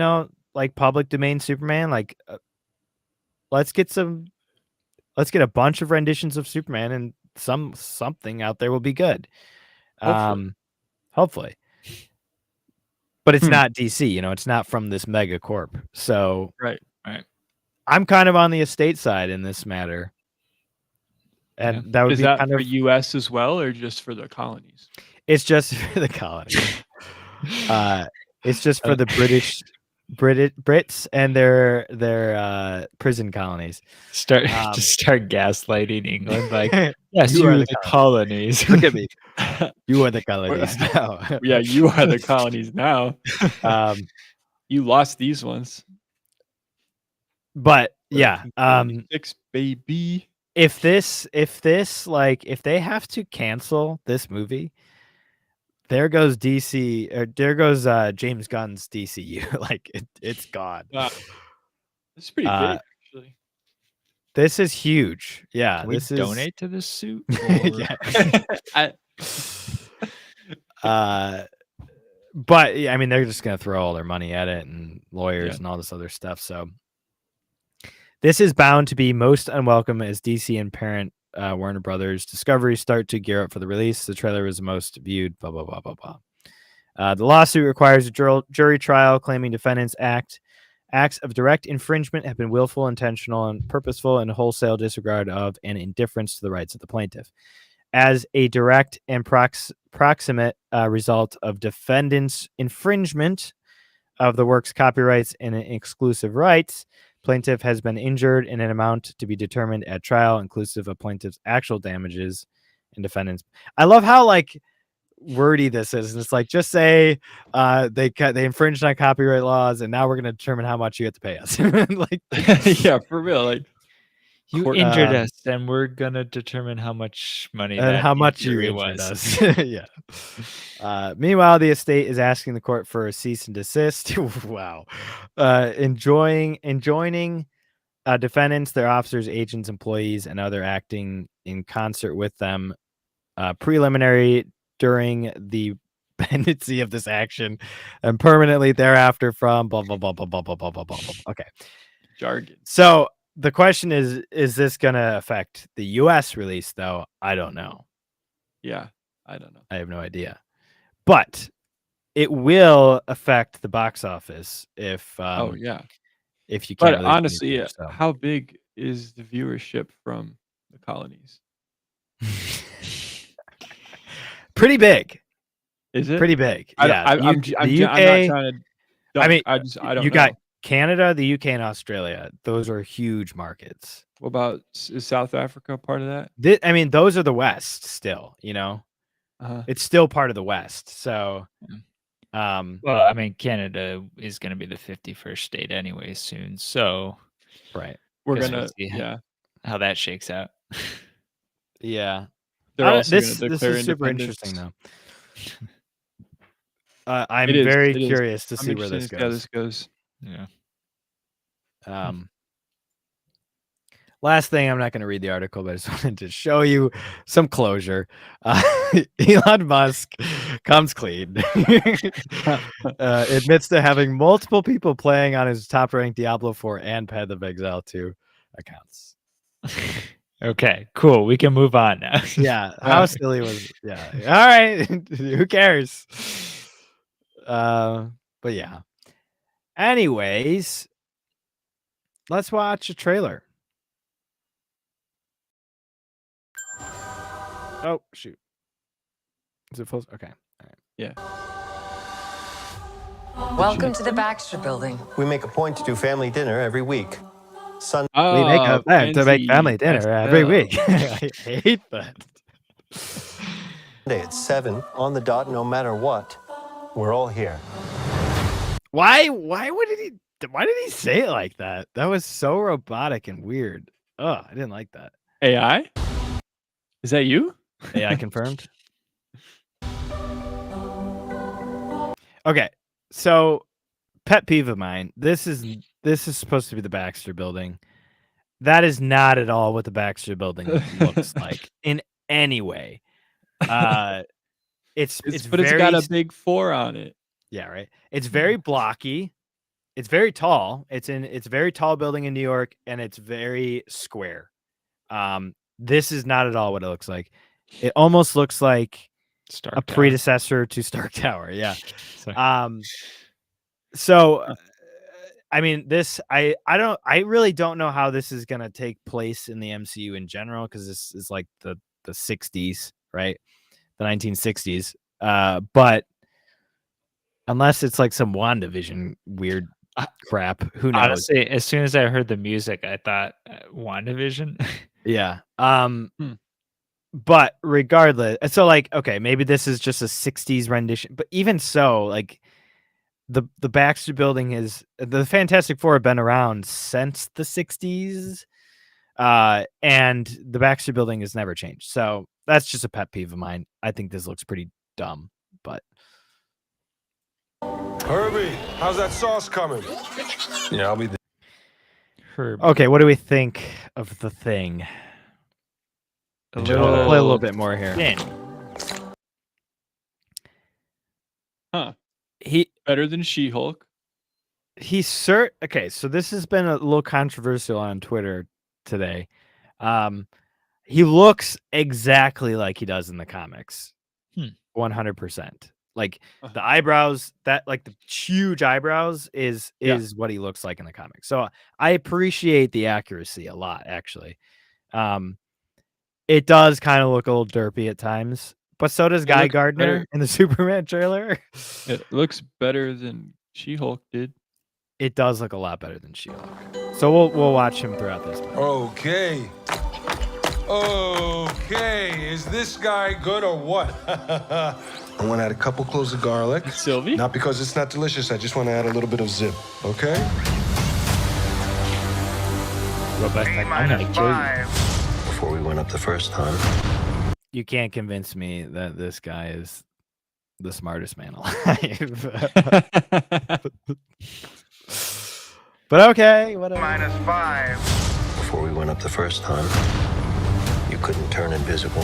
like public domain Superman. Like, let's get a bunch of renditions of Superman, and something out there will be good. Hopefully. But it's not DC, it's not from this mega corp. So right. I'm kind of on the estate side in this matter. And that would be that kind for of US as well, or just for the colonies? It's just for the colonies. It's just for the Brits and their prison colonies. Start gaslighting England, like, yes, you you are are the the colonies. Look at me. You are the colonies now. Yeah, you are the colonies now. You lost these ones. But yeah, 6 baby. if they have to cancel this movie, there goes DC, or there goes James Gunn's DCU. Like it's gone. It's pretty big, actually. This is huge. Yeah, Can we this is donate to this suit. Yeah. But I mean, they're just gonna throw all their money at it and lawyers and all this other stuff. So this is bound to be most unwelcome as DC and parent Warner Brothers Discovery start to gear up for the release. The trailer was the most viewed. Blah blah blah blah blah. The lawsuit requires a jury trial, claiming defendants' acts of direct infringement have been willful, intentional, and purposeful, and wholesale disregard of and indifference to the rights of the plaintiff. As a direct and proximate result of defendants' infringement of the work's copyrights and exclusive rights, plaintiff has been injured in an amount to be determined at trial, inclusive of plaintiff's actual damages and defendants. I love how wordy this is. And it's like, just say they infringed on copyright laws, and now we're going to determine how much you have to pay us. Yeah, for real. You injured us, and we're gonna determine how much money and that how much you injury injured was. us. Yeah. Meanwhile, the estate is asking the court for a cease and desist. Wow. Enjoining defendants, their officers, agents, employees, and other acting in concert with them preliminary during the pendency of this action and permanently thereafter from blah blah blah blah blah blah blah blah blah. Okay. Jargon. So the question is this gonna affect the US release though? I don't know. Yeah, I don't know. I have no idea. But it will affect the box office if Oh yeah. if you But can't release honestly, anything, so. how big is the viewership from the colonies? Pretty big. Is it Pretty big. I, Yeah. I'm the not UK, trying to. I mean, I don't you know. got Canada, the UK, and Australia. Those are huge markets. What about is South Africa part of that? I mean, those are the West still, you know? Uh-huh. It's still part of the West. So, Well, I mean, Canada is going to be the 51st state anyway soon, so right. We're guess gonna we'll see yeah. how that shakes out. Yeah. They're also This gonna is declare super independence. interesting though. I'm It is, very it is. curious to I'm see where interested this to see goes. how this goes. Yeah. Last thing, I'm not going to read the article, but I just wanted to show you some closure. Elon Musk comes clean. Admits to having multiple people playing on his top-ranked Diablo 4 and Path of Exile 2 accounts. Okay, cool. We can move on now. Yeah, how silly was? Yeah, all right. Who cares? But yeah. Anyways, let's watch a trailer. Oh shoot! Is it full? Okay. All right. Yeah. Welcome to the Baxter Building. We make a point to do family dinner every week. Sunday. We make a plan to make family dinner every SL. week. I hate that. At 7 on the dot, no matter what. We're all here. Why did he say it like that? That was so robotic and weird. Oh, I didn't like that. AI? Is that you? AI confirmed. Okay, so pet peeve of mine. This is supposed to be the Baxter Building. That is not at all what the Baxter Building looks like in any way. It's got a big 4 on it. Yeah, right. It's very blocky. It's very tall. It's a very tall building in New York, and it's very square. This is not at all what it looks like. It almost looks like Stark a Tower. predecessor to Stark Tower. Yeah. Sorry. So I mean, I really don't know how this is gonna take place in the MCU in general, because this is like the 60s, right? The 1960s. But unless it's like some WandaVision weird crap, who knows? Honestly, as soon as I heard the music, I thought WandaVision. Yeah. But regardless, so like, okay, maybe this is just a 60s rendition, but even so, like the Baxter Building is the Fantastic Four have been around since the 60s. And the Baxter Building has never changed. So that's just a pet peeve of mine. I think this looks pretty dumb, but Herbie, how's that sauce coming? Yeah, I'll be there. Herb. okay, what do we think of the Thing? A Play a little bit more here. thin. Huh. He Better than She-Hulk. okay, so this has been a little controversial on Twitter today. He looks exactly like he does in the comics. 100%. Like the eyebrows, that like the huge eyebrows is what he looks like in the comics. So I appreciate the accuracy a lot, actually. It does kind of look a little derpy at times, but so does Guy Gardner better. in the Superman trailer. It looks better than She-Hulk did. It does look a lot better than She-Hulk. So we'll watch him throughout this one. Okay. Okay, is this guy good or what? I want to add a couple cloves of garlic. Sylvie? Not because it's not delicious, I just want to add a little bit of zip, okay? Robust, like, I'm gonna kill you. Before we went up the first time. You can't convince me that this guy is the smartest man alive. But okay, whatever. -5. Before we went up the first time, you couldn't turn invisible.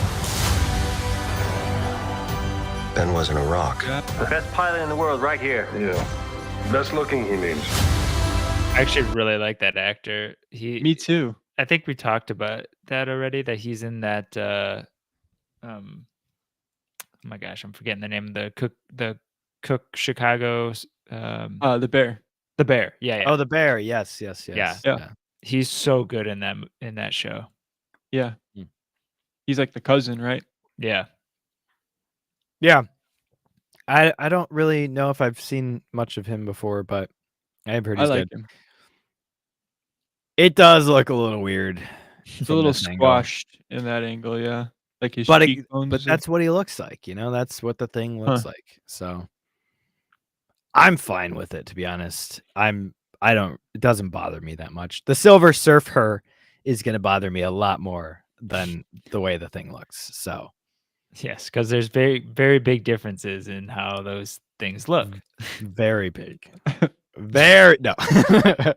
Ben wasn't a rock. The best pilot in the world right here. Yeah. Best looking, he means. I actually really like that actor. Me too. I think we talked about that already. That he's in that. Oh my gosh, I'm forgetting the name of the Cook Chicago. The Bear. The Bear. Yeah. Oh, the bear. Yes. Yeah. He's so good in that show. Yeah. Hmm. He's like the cousin, right? Yeah. Yeah. I don't really know if I've seen much of him before, but I've heard I he's like good. him. It does look a little weird. It's a from little this angle. squashed in that angle, yeah. Like his But cheekbones. that's what he looks like, that's what the thing looks like. So I'm fine with it, to be honest. It doesn't bother me that much. The Silver Surfer is going to bother me a lot more than the way the thing looks. So Yes, because there's very, very big differences in how those things look. very big. Very no.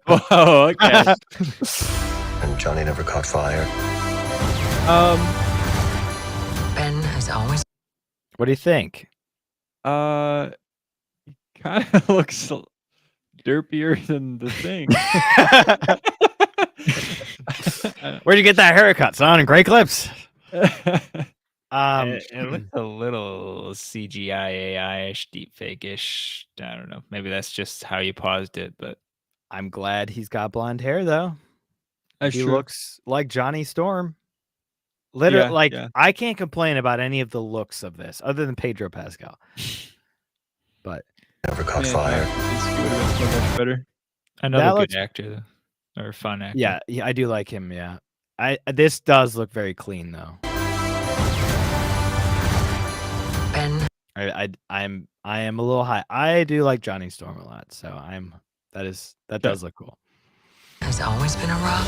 Oh, okay. And Johnny never caught fire. Ben has always. What do you think? Kind of looks derpier than the thing. Where'd you get that haircut, son? Great clips. It looks a little CGI AI-ish, deep fake-ish. I don't know. Maybe that's just how you paused it, but I'm glad he's got blonde hair though. That's He true. looks like Johnny Storm. Literally, Yeah. I can't complain about any of the looks of this other than Pedro Pascal. But Never caught Yeah, fire. It would have been so much better. another That good looks- actor, though, or fun actor. yeah, I do like him. Yeah, this does look very clean though. Ben I am a little high. I do like Johnny Storm a lot, so that does look cool. has always been a rock.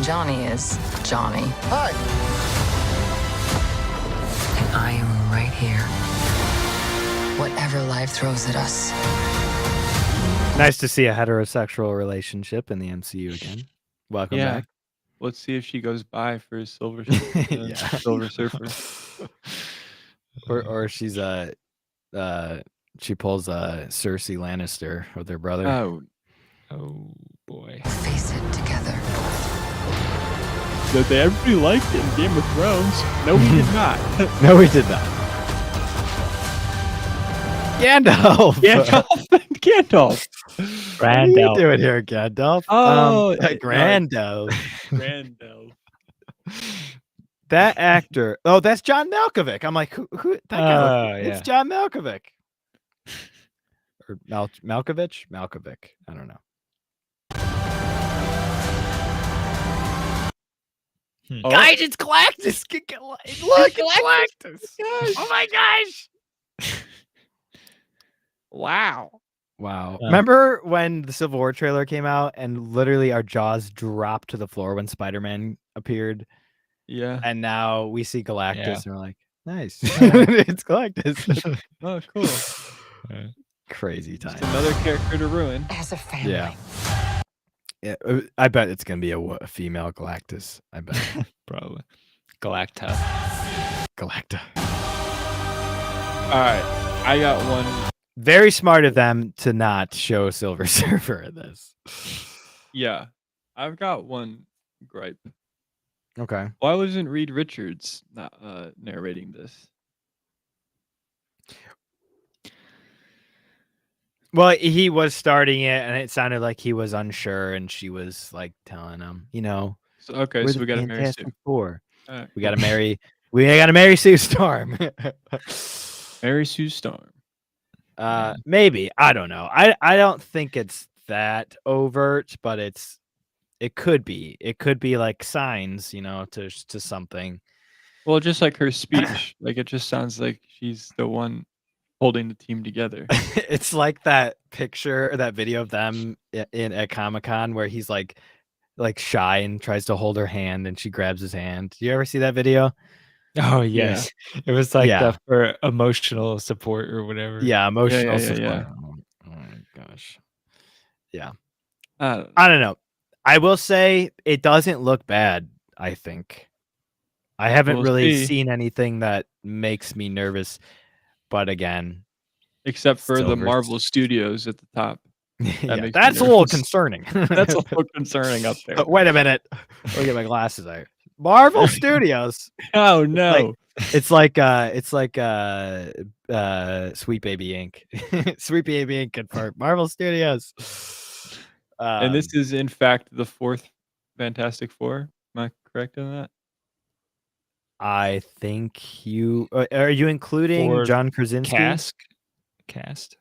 Johnny is Johnny. Hi. And I am right here. Whatever life throws at us. Nice to see a heterosexual relationship in the MCU again. Welcome Yeah. back. Let's see if she goes by for Silver Yeah. Silver Surfer. Or she's she pulls Cersei Lannister with her brother. Oh boy. Face it together. That everybody liked it in Game of Thrones. No, we did not. No, we did not. Gandalf. Gandalf. What are you doing here, Gandalf? Oh, Grandalf. Grandel. That actor. Oh, that's John Malkovich. I'm like, who that guy? It's yeah. John Malkovich. Or Malkovich? Malkovich. I don't know. Oh. Guys, it's Galactus. Look, it's Galactus. Oh my gosh. Wow. Wow. Yeah. Remember when the Civil War trailer came out and literally our jaws dropped to the floor when Spider-Man appeared? Yeah. And now we see Galactus Yeah. and we're like, nice. It's Galactus. Oh, cool. Crazy time. Another character to ruin. As a family. Yeah. Yeah, I bet it's gonna be a female Galactus. I bet. Probably. Galacta. Galacta. All right. I got one. Very smart of them to not show Silver Surfer in this. Yeah. I've got one gripe. Okay. Why wasn't Reed Richards not narrating this? Well, he was starting it, and it sounded like he was unsure, and she was like telling him, So, okay, we're so the we got to marry Fantastic Sue. Four. All right, We got to cool. marry. We got to marry Sue Storm. Marry Sue Storm. Maybe, I don't know. I don't think it's that overt, but it could be. It could be like signs, to something. Well, just like her speech, like it just sounds like she's the one holding the team together. It's like that picture, that video of them at Comic-Con where he's like like shy and tries to hold her hand, and she grabs his hand. Do you ever see that video? Oh yes, it was like Yeah. for emotional support or whatever. Yeah, emotional yeah, support. yeah. Oh my gosh. Yeah. I I don't know. I will say it doesn't look bad, I think. I haven't We'll really see. seen anything that makes me nervous, but again, Except for the Silver- Marvel Studios at the top. yeah, makes me that's a little nervous. concerning. That's a little concerning up there. Wait a minute. Let me get my glasses out. Marvel Studios. Oh no. It's like Sweet Baby Inc. Sweet Baby Inc. confirmed. Marvel Studios. And this is in fact the 4th Fantastic Four. Am I correct in that? I think you are you including For John Krasinski? Cast.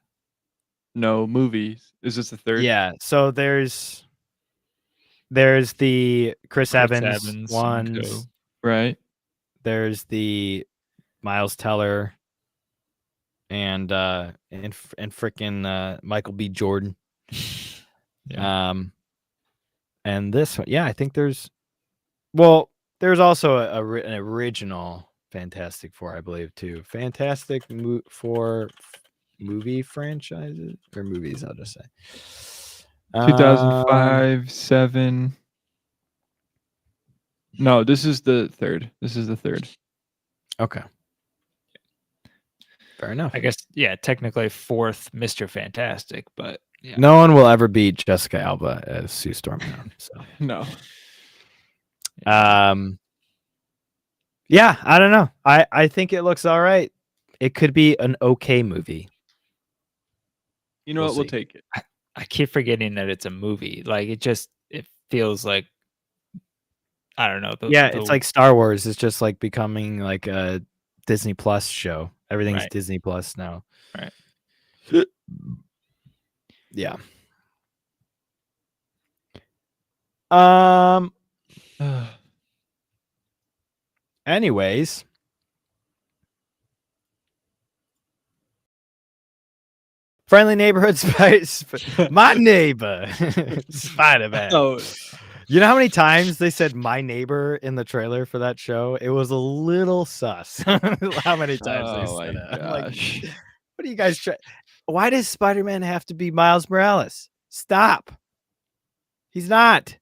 No, movies. Is this the 3rd? Yeah. So there's the Chris Evans and ones. co. Right. There's the Miles Teller and frickin' Michael B. Jordan. Yeah. And this one, yeah, I think there's also an original Fantastic Four, I believe, too. Fantastic Four movie franchises or movies, I'll just say. 2005, 7. No, this is the 3rd. This is the 3rd. Okay. Fair enough. I guess technically 4th Mr. Fantastic, but yeah. No one will ever beat Jessica Alba as Sue Storm now. So No. yeah, I don't know. I think it looks all right. It could be an okay movie. You know We'll what? We'll see. take it. I keep forgetting that it's a movie. Like it feels like I don't know. It's like Star Wars is just like becoming like a Disney Plus show. Everything's Right. Disney Plus now. Right. Yeah. Anyways. Friendly neighborhood my neighbor Spiderman. Oh, You know how many times they said my neighbor in the trailer for that show? It was a little sus. How many times they said it? I'm like, gosh. what are you guys trying? Why does Spider-Man have to be Miles Morales? Stop. He's not.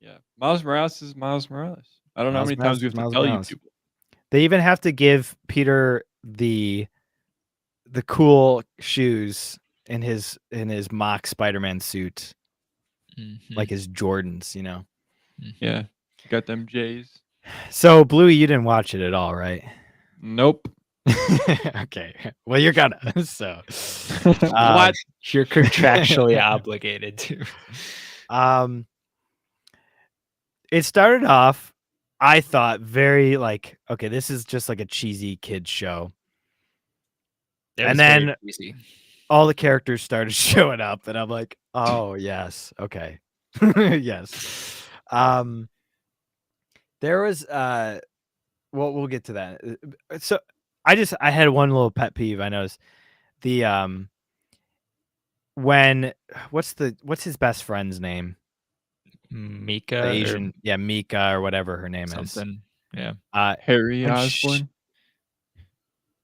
Yeah. Miles Morales is Miles Morales. I don't know how Miles many Morales times we have is to Miles tell Morales. you people. They even have to give Peter the cool shoes in his mock Spider-Man suit, like his Jordans, you know. Yeah. Got them J's. So Bluey, you didn't watch it at all, right? Nope. Okay. Well, you're gonna. So What? You're contractually obligated to. It started off, I thought, very like, okay, this is just like a cheesy kids show. And then all the characters started showing up, and I'm like, oh yes, okay. Yes. There was we'll get to that. So I had one little pet peeve I noticed. The when what's his best friend's name? Mika, The Asian, Mika or whatever her name something. is. Yeah. Harry when Osborn.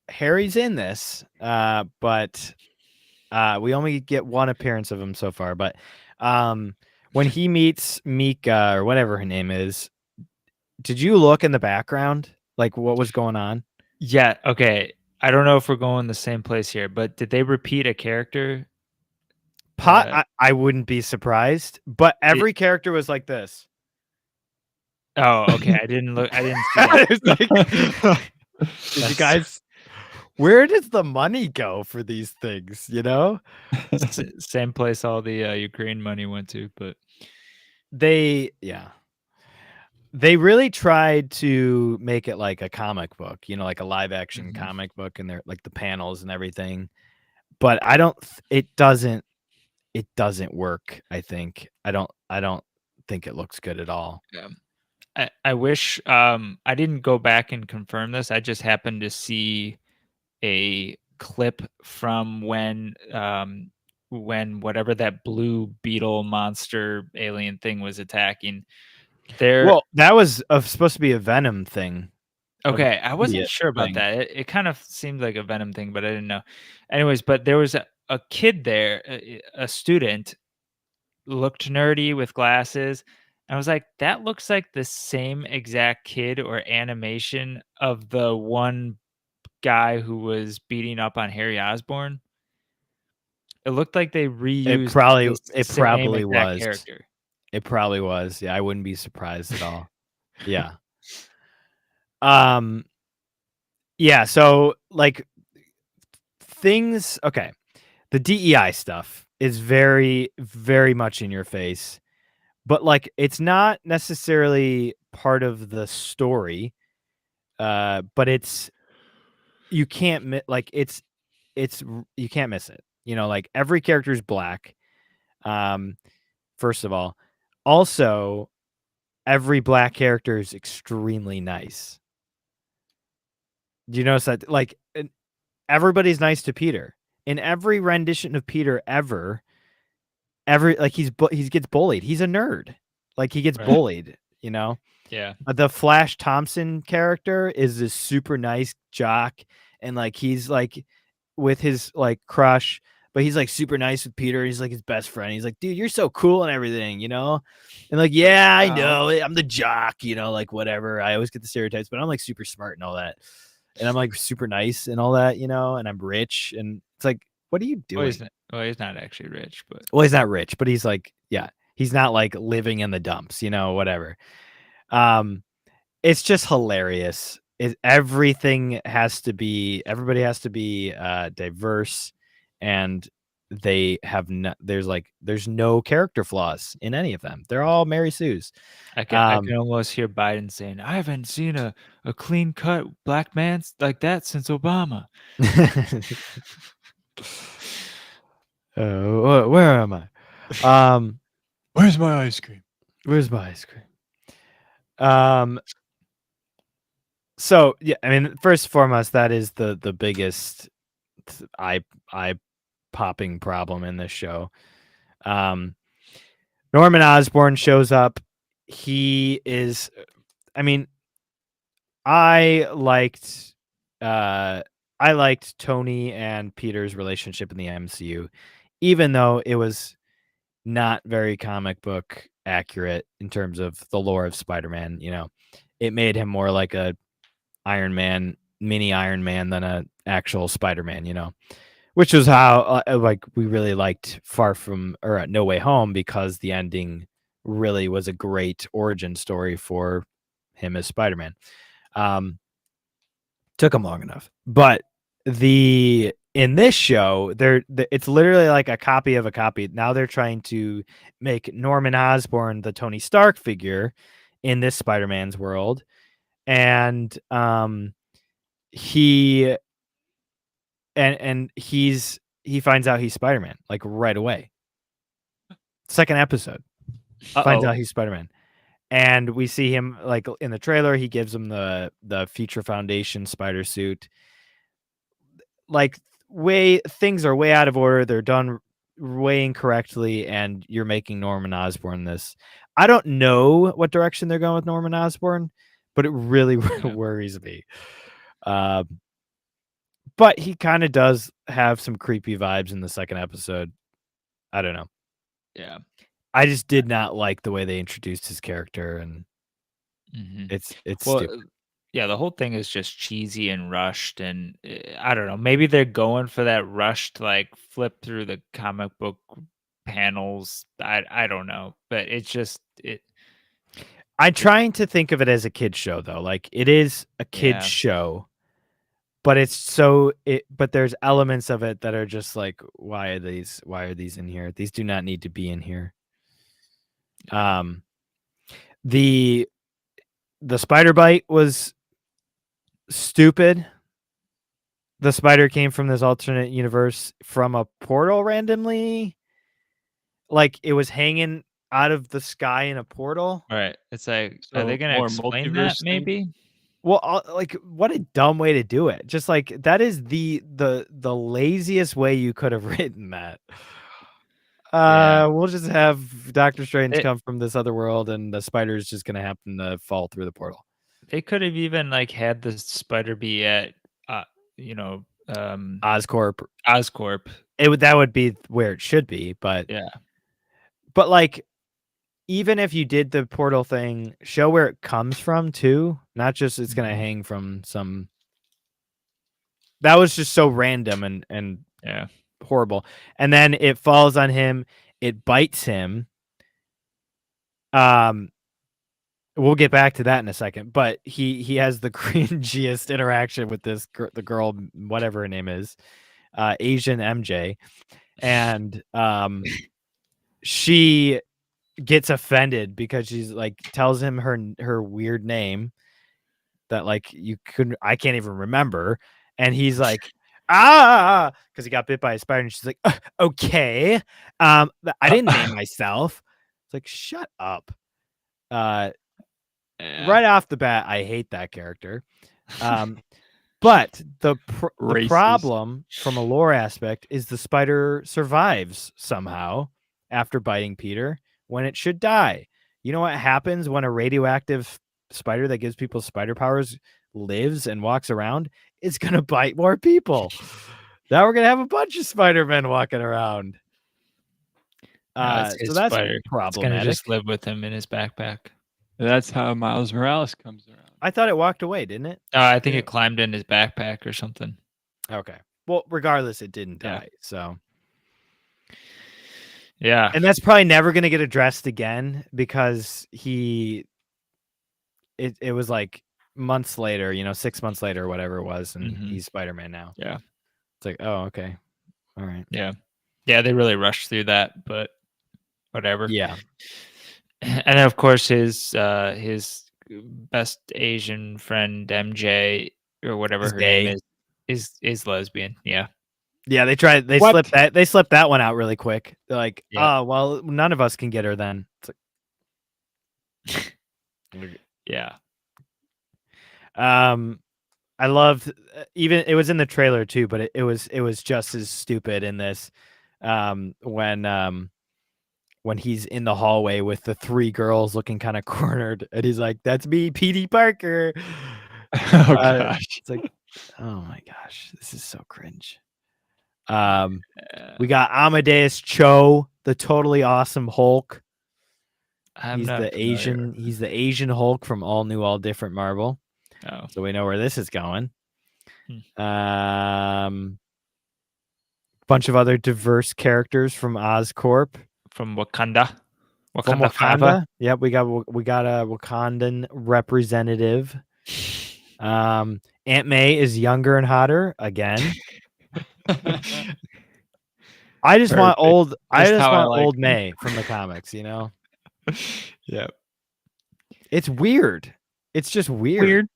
Harry's in this, but we only get one appearance of him so far. But when he meets Mika or whatever her name is, did you look in the background, like what was going on? Yeah. Okay. I don't know if we're going the same place here, but did they repeat a character? I wouldn't be surprised, but every character was like this. Oh, okay. I didn't look. I didn't see that. Did you guys? Where does the money go for these things? You know, same place all the Ukraine money went to, but they really tried to make it like a comic book, you know, like a live action comic book, and they're like the panels and everything. But it doesn't work. I think I don't think it looks good at all. Yeah. I wish I didn't go back and confirm this. I just happened to see a clip from when when whatever that blue beetle monster alien thing was attacking. There. Well, that was supposed to be a Venom thing. Okay, I wasn't idiot sure about thing. that. It kind of seemed like a Venom thing, but I didn't know. Anyways, but there was a kid there, a student, looked nerdy with glasses. I was like, that looks like the same exact kid or animation of the one guy who was beating up on Harry Osborn. It looked like they reused the It same probably exact was. character. It probably was. Yeah, I wouldn't be surprised at all. Yeah. Yeah, so like things, okay. The DEI stuff is very, very much in your face, but like it's not necessarily part of the story. But it's you can't like it's you can't miss it. You know, like every character is black. First of all, also every black character is extremely nice. Do you notice that? Like everybody's nice to Peter in every rendition of Peter ever. Like he gets bullied. He's a nerd. Like he gets Right. bullied. You know. Yeah. The Flash Thompson character is this super nice jock, and like he's like with his like crush, but he's like super nice with Peter. He's like his best friend. He's like, dude, you're so cool and everything, you know? And like, yeah, I know. I'm the jock, you know, like whatever. I always get the stereotypes, but I'm like super smart and all that. And I'm like super nice and all that, you know, and I'm rich. And it's like, what are you doing? He's not actually rich, but he's not rich, but he's like, yeah, he's not like living in the dumps, you know, whatever. It's just hilarious. Everybody has to be diverse, and they have there's no character flaws in any of them. They're all Mary Sue's. I can almost hear Biden saying, I haven't seen a clean cut black man like that since Obama. Where am I? Where's my ice cream? Where's my ice cream? So yeah, I mean, first and foremost, that is the biggest eye popping problem in this show. Norman Osborn shows up. He is, I mean, I liked Tony and Peter's relationship in the MCU, even though it was not very comic book accurate in terms of the lore of Spider-Man. You know, it made him more like a mini Iron Man than a actual Spider-Man, you know, which was how like we really liked No Way Home, because the ending really was a great origin story for him as Spider-Man. Took him long enough, but in this show, it's literally like a copy of a copy. Now they're trying to make Norman Osborn the Tony Stark figure in this Spider-Man's world. And he finds out he's Spider-Man like right away. Second episode. Finds out he's Spider-Man. And we see him like in the trailer, he gives him the Future Foundation spider suit. Like things are way out of order. They're done way incorrectly, and you're making Norman Osborn this. I don't know what direction they're going with Norman Osborn, but it really worries me. But he kind of does have some creepy vibes in the second episode. I don't know. Yeah. I just did not like the way they introduced his character, and it's stupid. Yeah, the whole thing is just cheesy and rushed, and I don't know. Maybe they're going for that rushed, like flip through the comic book panels. I don't know, but it's just it. I'm trying to think of it as a kid's show, though. Like it is a kid's show, but but there's elements of it that are just like, why are these in here? These do not need to be in here. The spider bite was stupid. The spider came from this alternate universe from a portal randomly. Like it was hanging out of the sky in a portal. Right. It's like, are they going to explain that maybe? Well, like what a dumb way to do it. Just like that is the laziest way you could have written that. We'll just have Doctor Strange It- come from this other world, and the spider is just gonna happen to fall through the portal. They could have even like had the spider be at, you know, Oscorp. Oscorp. That would be where it should be, but Yeah. but like, even if you did the portal thing, show where it comes from too, not just it's gonna hang from some. That was just so random and Yeah. horrible. And then it falls on him, it bites him. We'll get back to that in a second, but he has the cringiest interaction with the girl, whatever her name is, Asian MJ, and she gets offended because she's like tells him her weird name that like I can't even remember, and he's like because he got bit by a spider, and she's like okay, I didn't name myself. It's like, shut up. Right off the bat, I hate that character. But the problem from a lore aspect is the spider survives somehow after biting Peter when it should die. You know what happens when a radioactive spider that gives people spider powers lives and walks around? It's going to bite more people. Now we're going to have a bunch of Spider-Men walking around. So that's spider. problematic. It's going to just live with him in his backpack. That's how Miles Morales comes around. I thought it walked away, didn't it? I think it climbed in his backpack or something. Okay. Well, regardless, it didn't die. So yeah, and that's probably never going to get addressed again because it was like months later, 6 months later, or whatever it was, and he's Spider-Man now. Yeah. It's like, oh, okay. All right. Yeah. Yeah, they really rushed through that, but whatever. Yeah. And then of course his best Asian friend MJ or whatever her name is lesbian. Yeah. Yeah, they slipped that one out really quick. They're like, oh, well, none of us can get her then. It's like, yeah. I loved even it was in the trailer too, but it was just as stupid in this when he's in the hallway with the three girls looking kind of cornered, and he's like, "That's me, Petey Parker." Oh gosh, it's like, oh my gosh, this is so cringe. We got Amadeus Cho, the totally awesome Hulk. He's the Asian Hulk from All New, All Different Marvel. Oh, so we know where this is going. Bunch of other diverse characters from Oscorp. From Wakanda. From Wakanda. Yep, we got a Wakandan representative. Aunt May is younger and hotter again. I just want old May from the comics, Yeah. It's weird. It's just weird.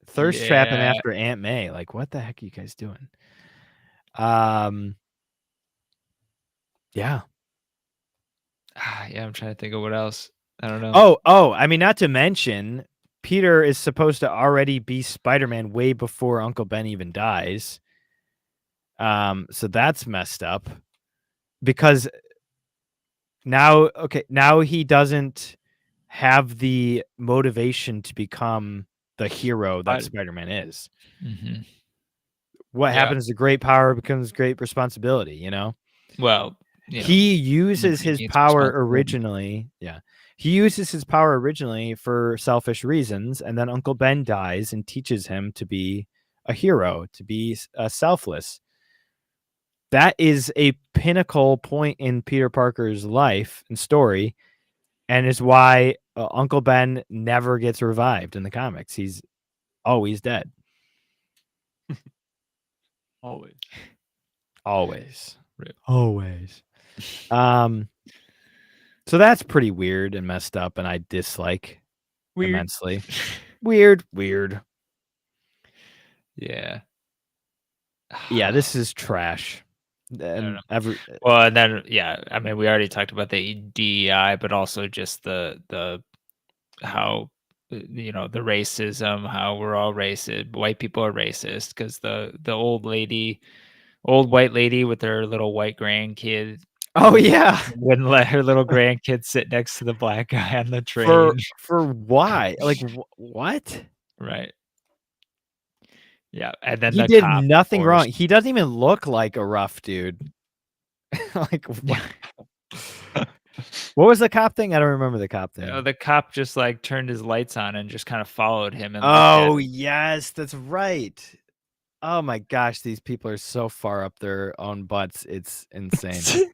Thirst trapping after Aunt May. Like, what the heck are you guys doing? Yeah. Yeah, I'm trying to think of what else. I don't know. Oh, I mean, not to mention, Peter is supposed to already be Spider-Man way before Uncle Ben even dies. So that's messed up. Because now he doesn't have the motivation to become the hero that Spider-Man is. Mm-hmm. What happens to great power becomes great responsibility, Well, he uses his power originally. Yeah. He uses his power originally for selfish reasons, and then Uncle Ben dies and teaches him to be a hero, to be selfless. That is a pinnacle point in Peter Parker's life and story, and is why Uncle Ben never gets revived in the comics. He's always dead. Always. So that's pretty weird and messed up, and I dislike immensely. Weird. Yeah. Yeah, this is trash. And I mean, we already talked about the DEI, but also just the how the racism, how we're all racist. White people are racist because the old white lady with her little white grandkid Oh yeah. Wouldn't let her little grandkid sit next to the black guy on the train. For why? Like what? Right. Yeah, and then He the did cop, of nothing wrong. course. He doesn't even look like a rough dude. Like what? What was the cop thing? I don't remember the cop thing. The cop just like turned his lights on and just kind of followed him and Oh looked yes, that's right. Oh my gosh, these people are so far up their own butts. It's insane.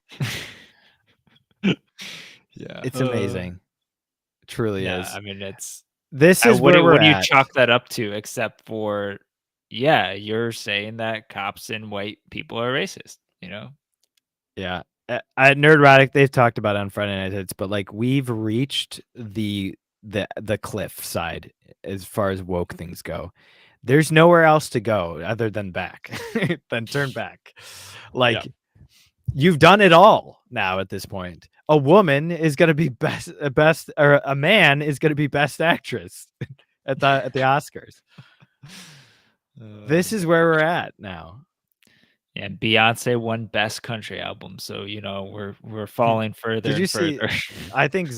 yeah, It's amazing. It truly yeah. is. I mean, it's This is what where we're do you at. chalk that up to? Except for, yeah, you're saying that cops and white people are racist. You know? Yeah. At Nerdrotic, they've talked about it on Friday Night Hits, but like we've reached the cliff side as far as woke things go. There's nowhere else to go other than back, than turn back. Like you've done it all now at this point. A woman is going to be best, or a man is going to be best actress at the Oscars. This is where we're at now. And Beyonce won Best Country Album, so you know we're falling further. Did you and see? further. I think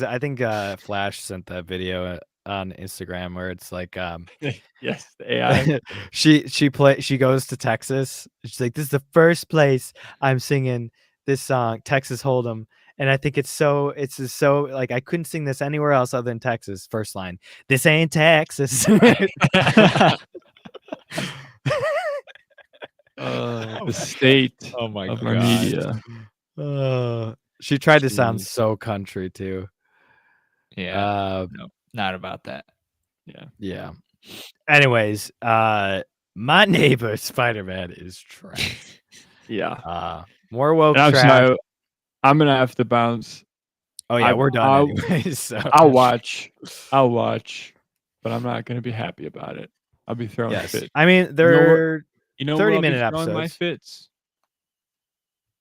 Flash sent that video on Instagram where it's like Yes, the AI. she goes to Texas. She's like, this is the first place I'm singing this song, Texas Hold'em, and I think it's so like I couldn't sing this anywhere else other than Texas. First line, this ain't Texas. The state Oh my of our media. She tried to sound Jeez. so country too. Yeah, no, not about that. Yeah. Anyways, my neighbor Spider-Man is trash. Yeah. More woke And trash. I'm gonna have to bounce. Oh yeah, we're done anyways. So. I'll watch, but I'm not gonna be happy about it. I'll be throwing fits. I mean, they're 30-minute I'll be throwing my episodes fits.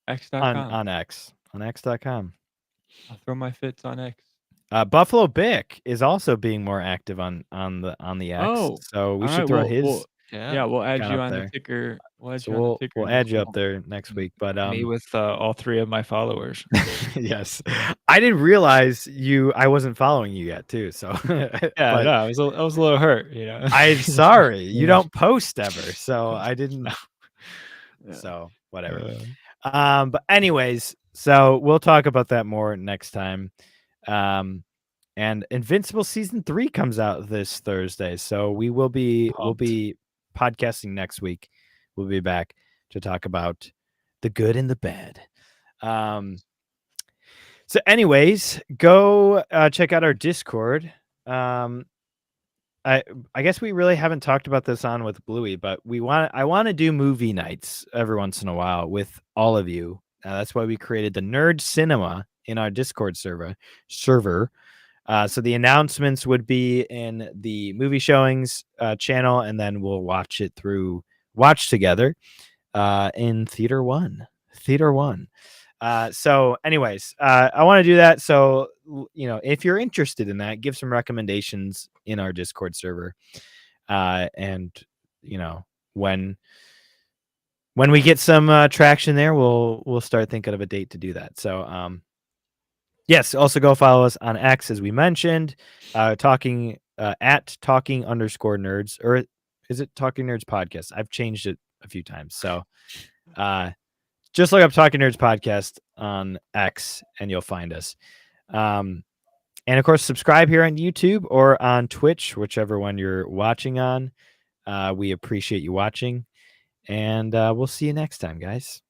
X.com. on X.com. I'll throw my fits on X. Buffalo Bick is also being more active on the X. Oh, so we all should right, throw well, his. we'll add account you up on there. the ticker. We'll add you up there next week. But Me with all 3 of my followers. yes, I didn't realize I wasn't following you yet too. So Yeah, but no, I was a little hurt. You know, I'm sorry, you don't post ever, so I didn't. Yeah. So whatever. But anyways, so we'll talk about that more next time. And Invincible season 3 comes out this Thursday, so we'll be podcasting next week. We'll be back to talk about the good and the bad. So anyways, go check out our Discord. I guess we really haven't talked about this on with Bluey, but I want to do movie nights every once in a while with all of you. That's why we created the Nerd Cinema in our Discord server. So the announcements would be in the movie showings channel, and then we'll watch together in Theater One. So anyways, I want to do that. So, if you're interested in that, give some recommendations in our Discord server. And when we get some traction there, we'll start thinking of a date to do that. So, yes, also go follow us on X, as we mentioned, at talking_nerds, or is it Talking Nerds Podcast? I've changed it a few times. So, just look up Talking Nerds Podcast on X and you'll find us. And of course, subscribe here on YouTube or on Twitch, whichever one you're watching on. We appreciate you watching, and we'll see you next time, guys.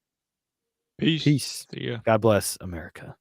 Peace. See ya. God bless America.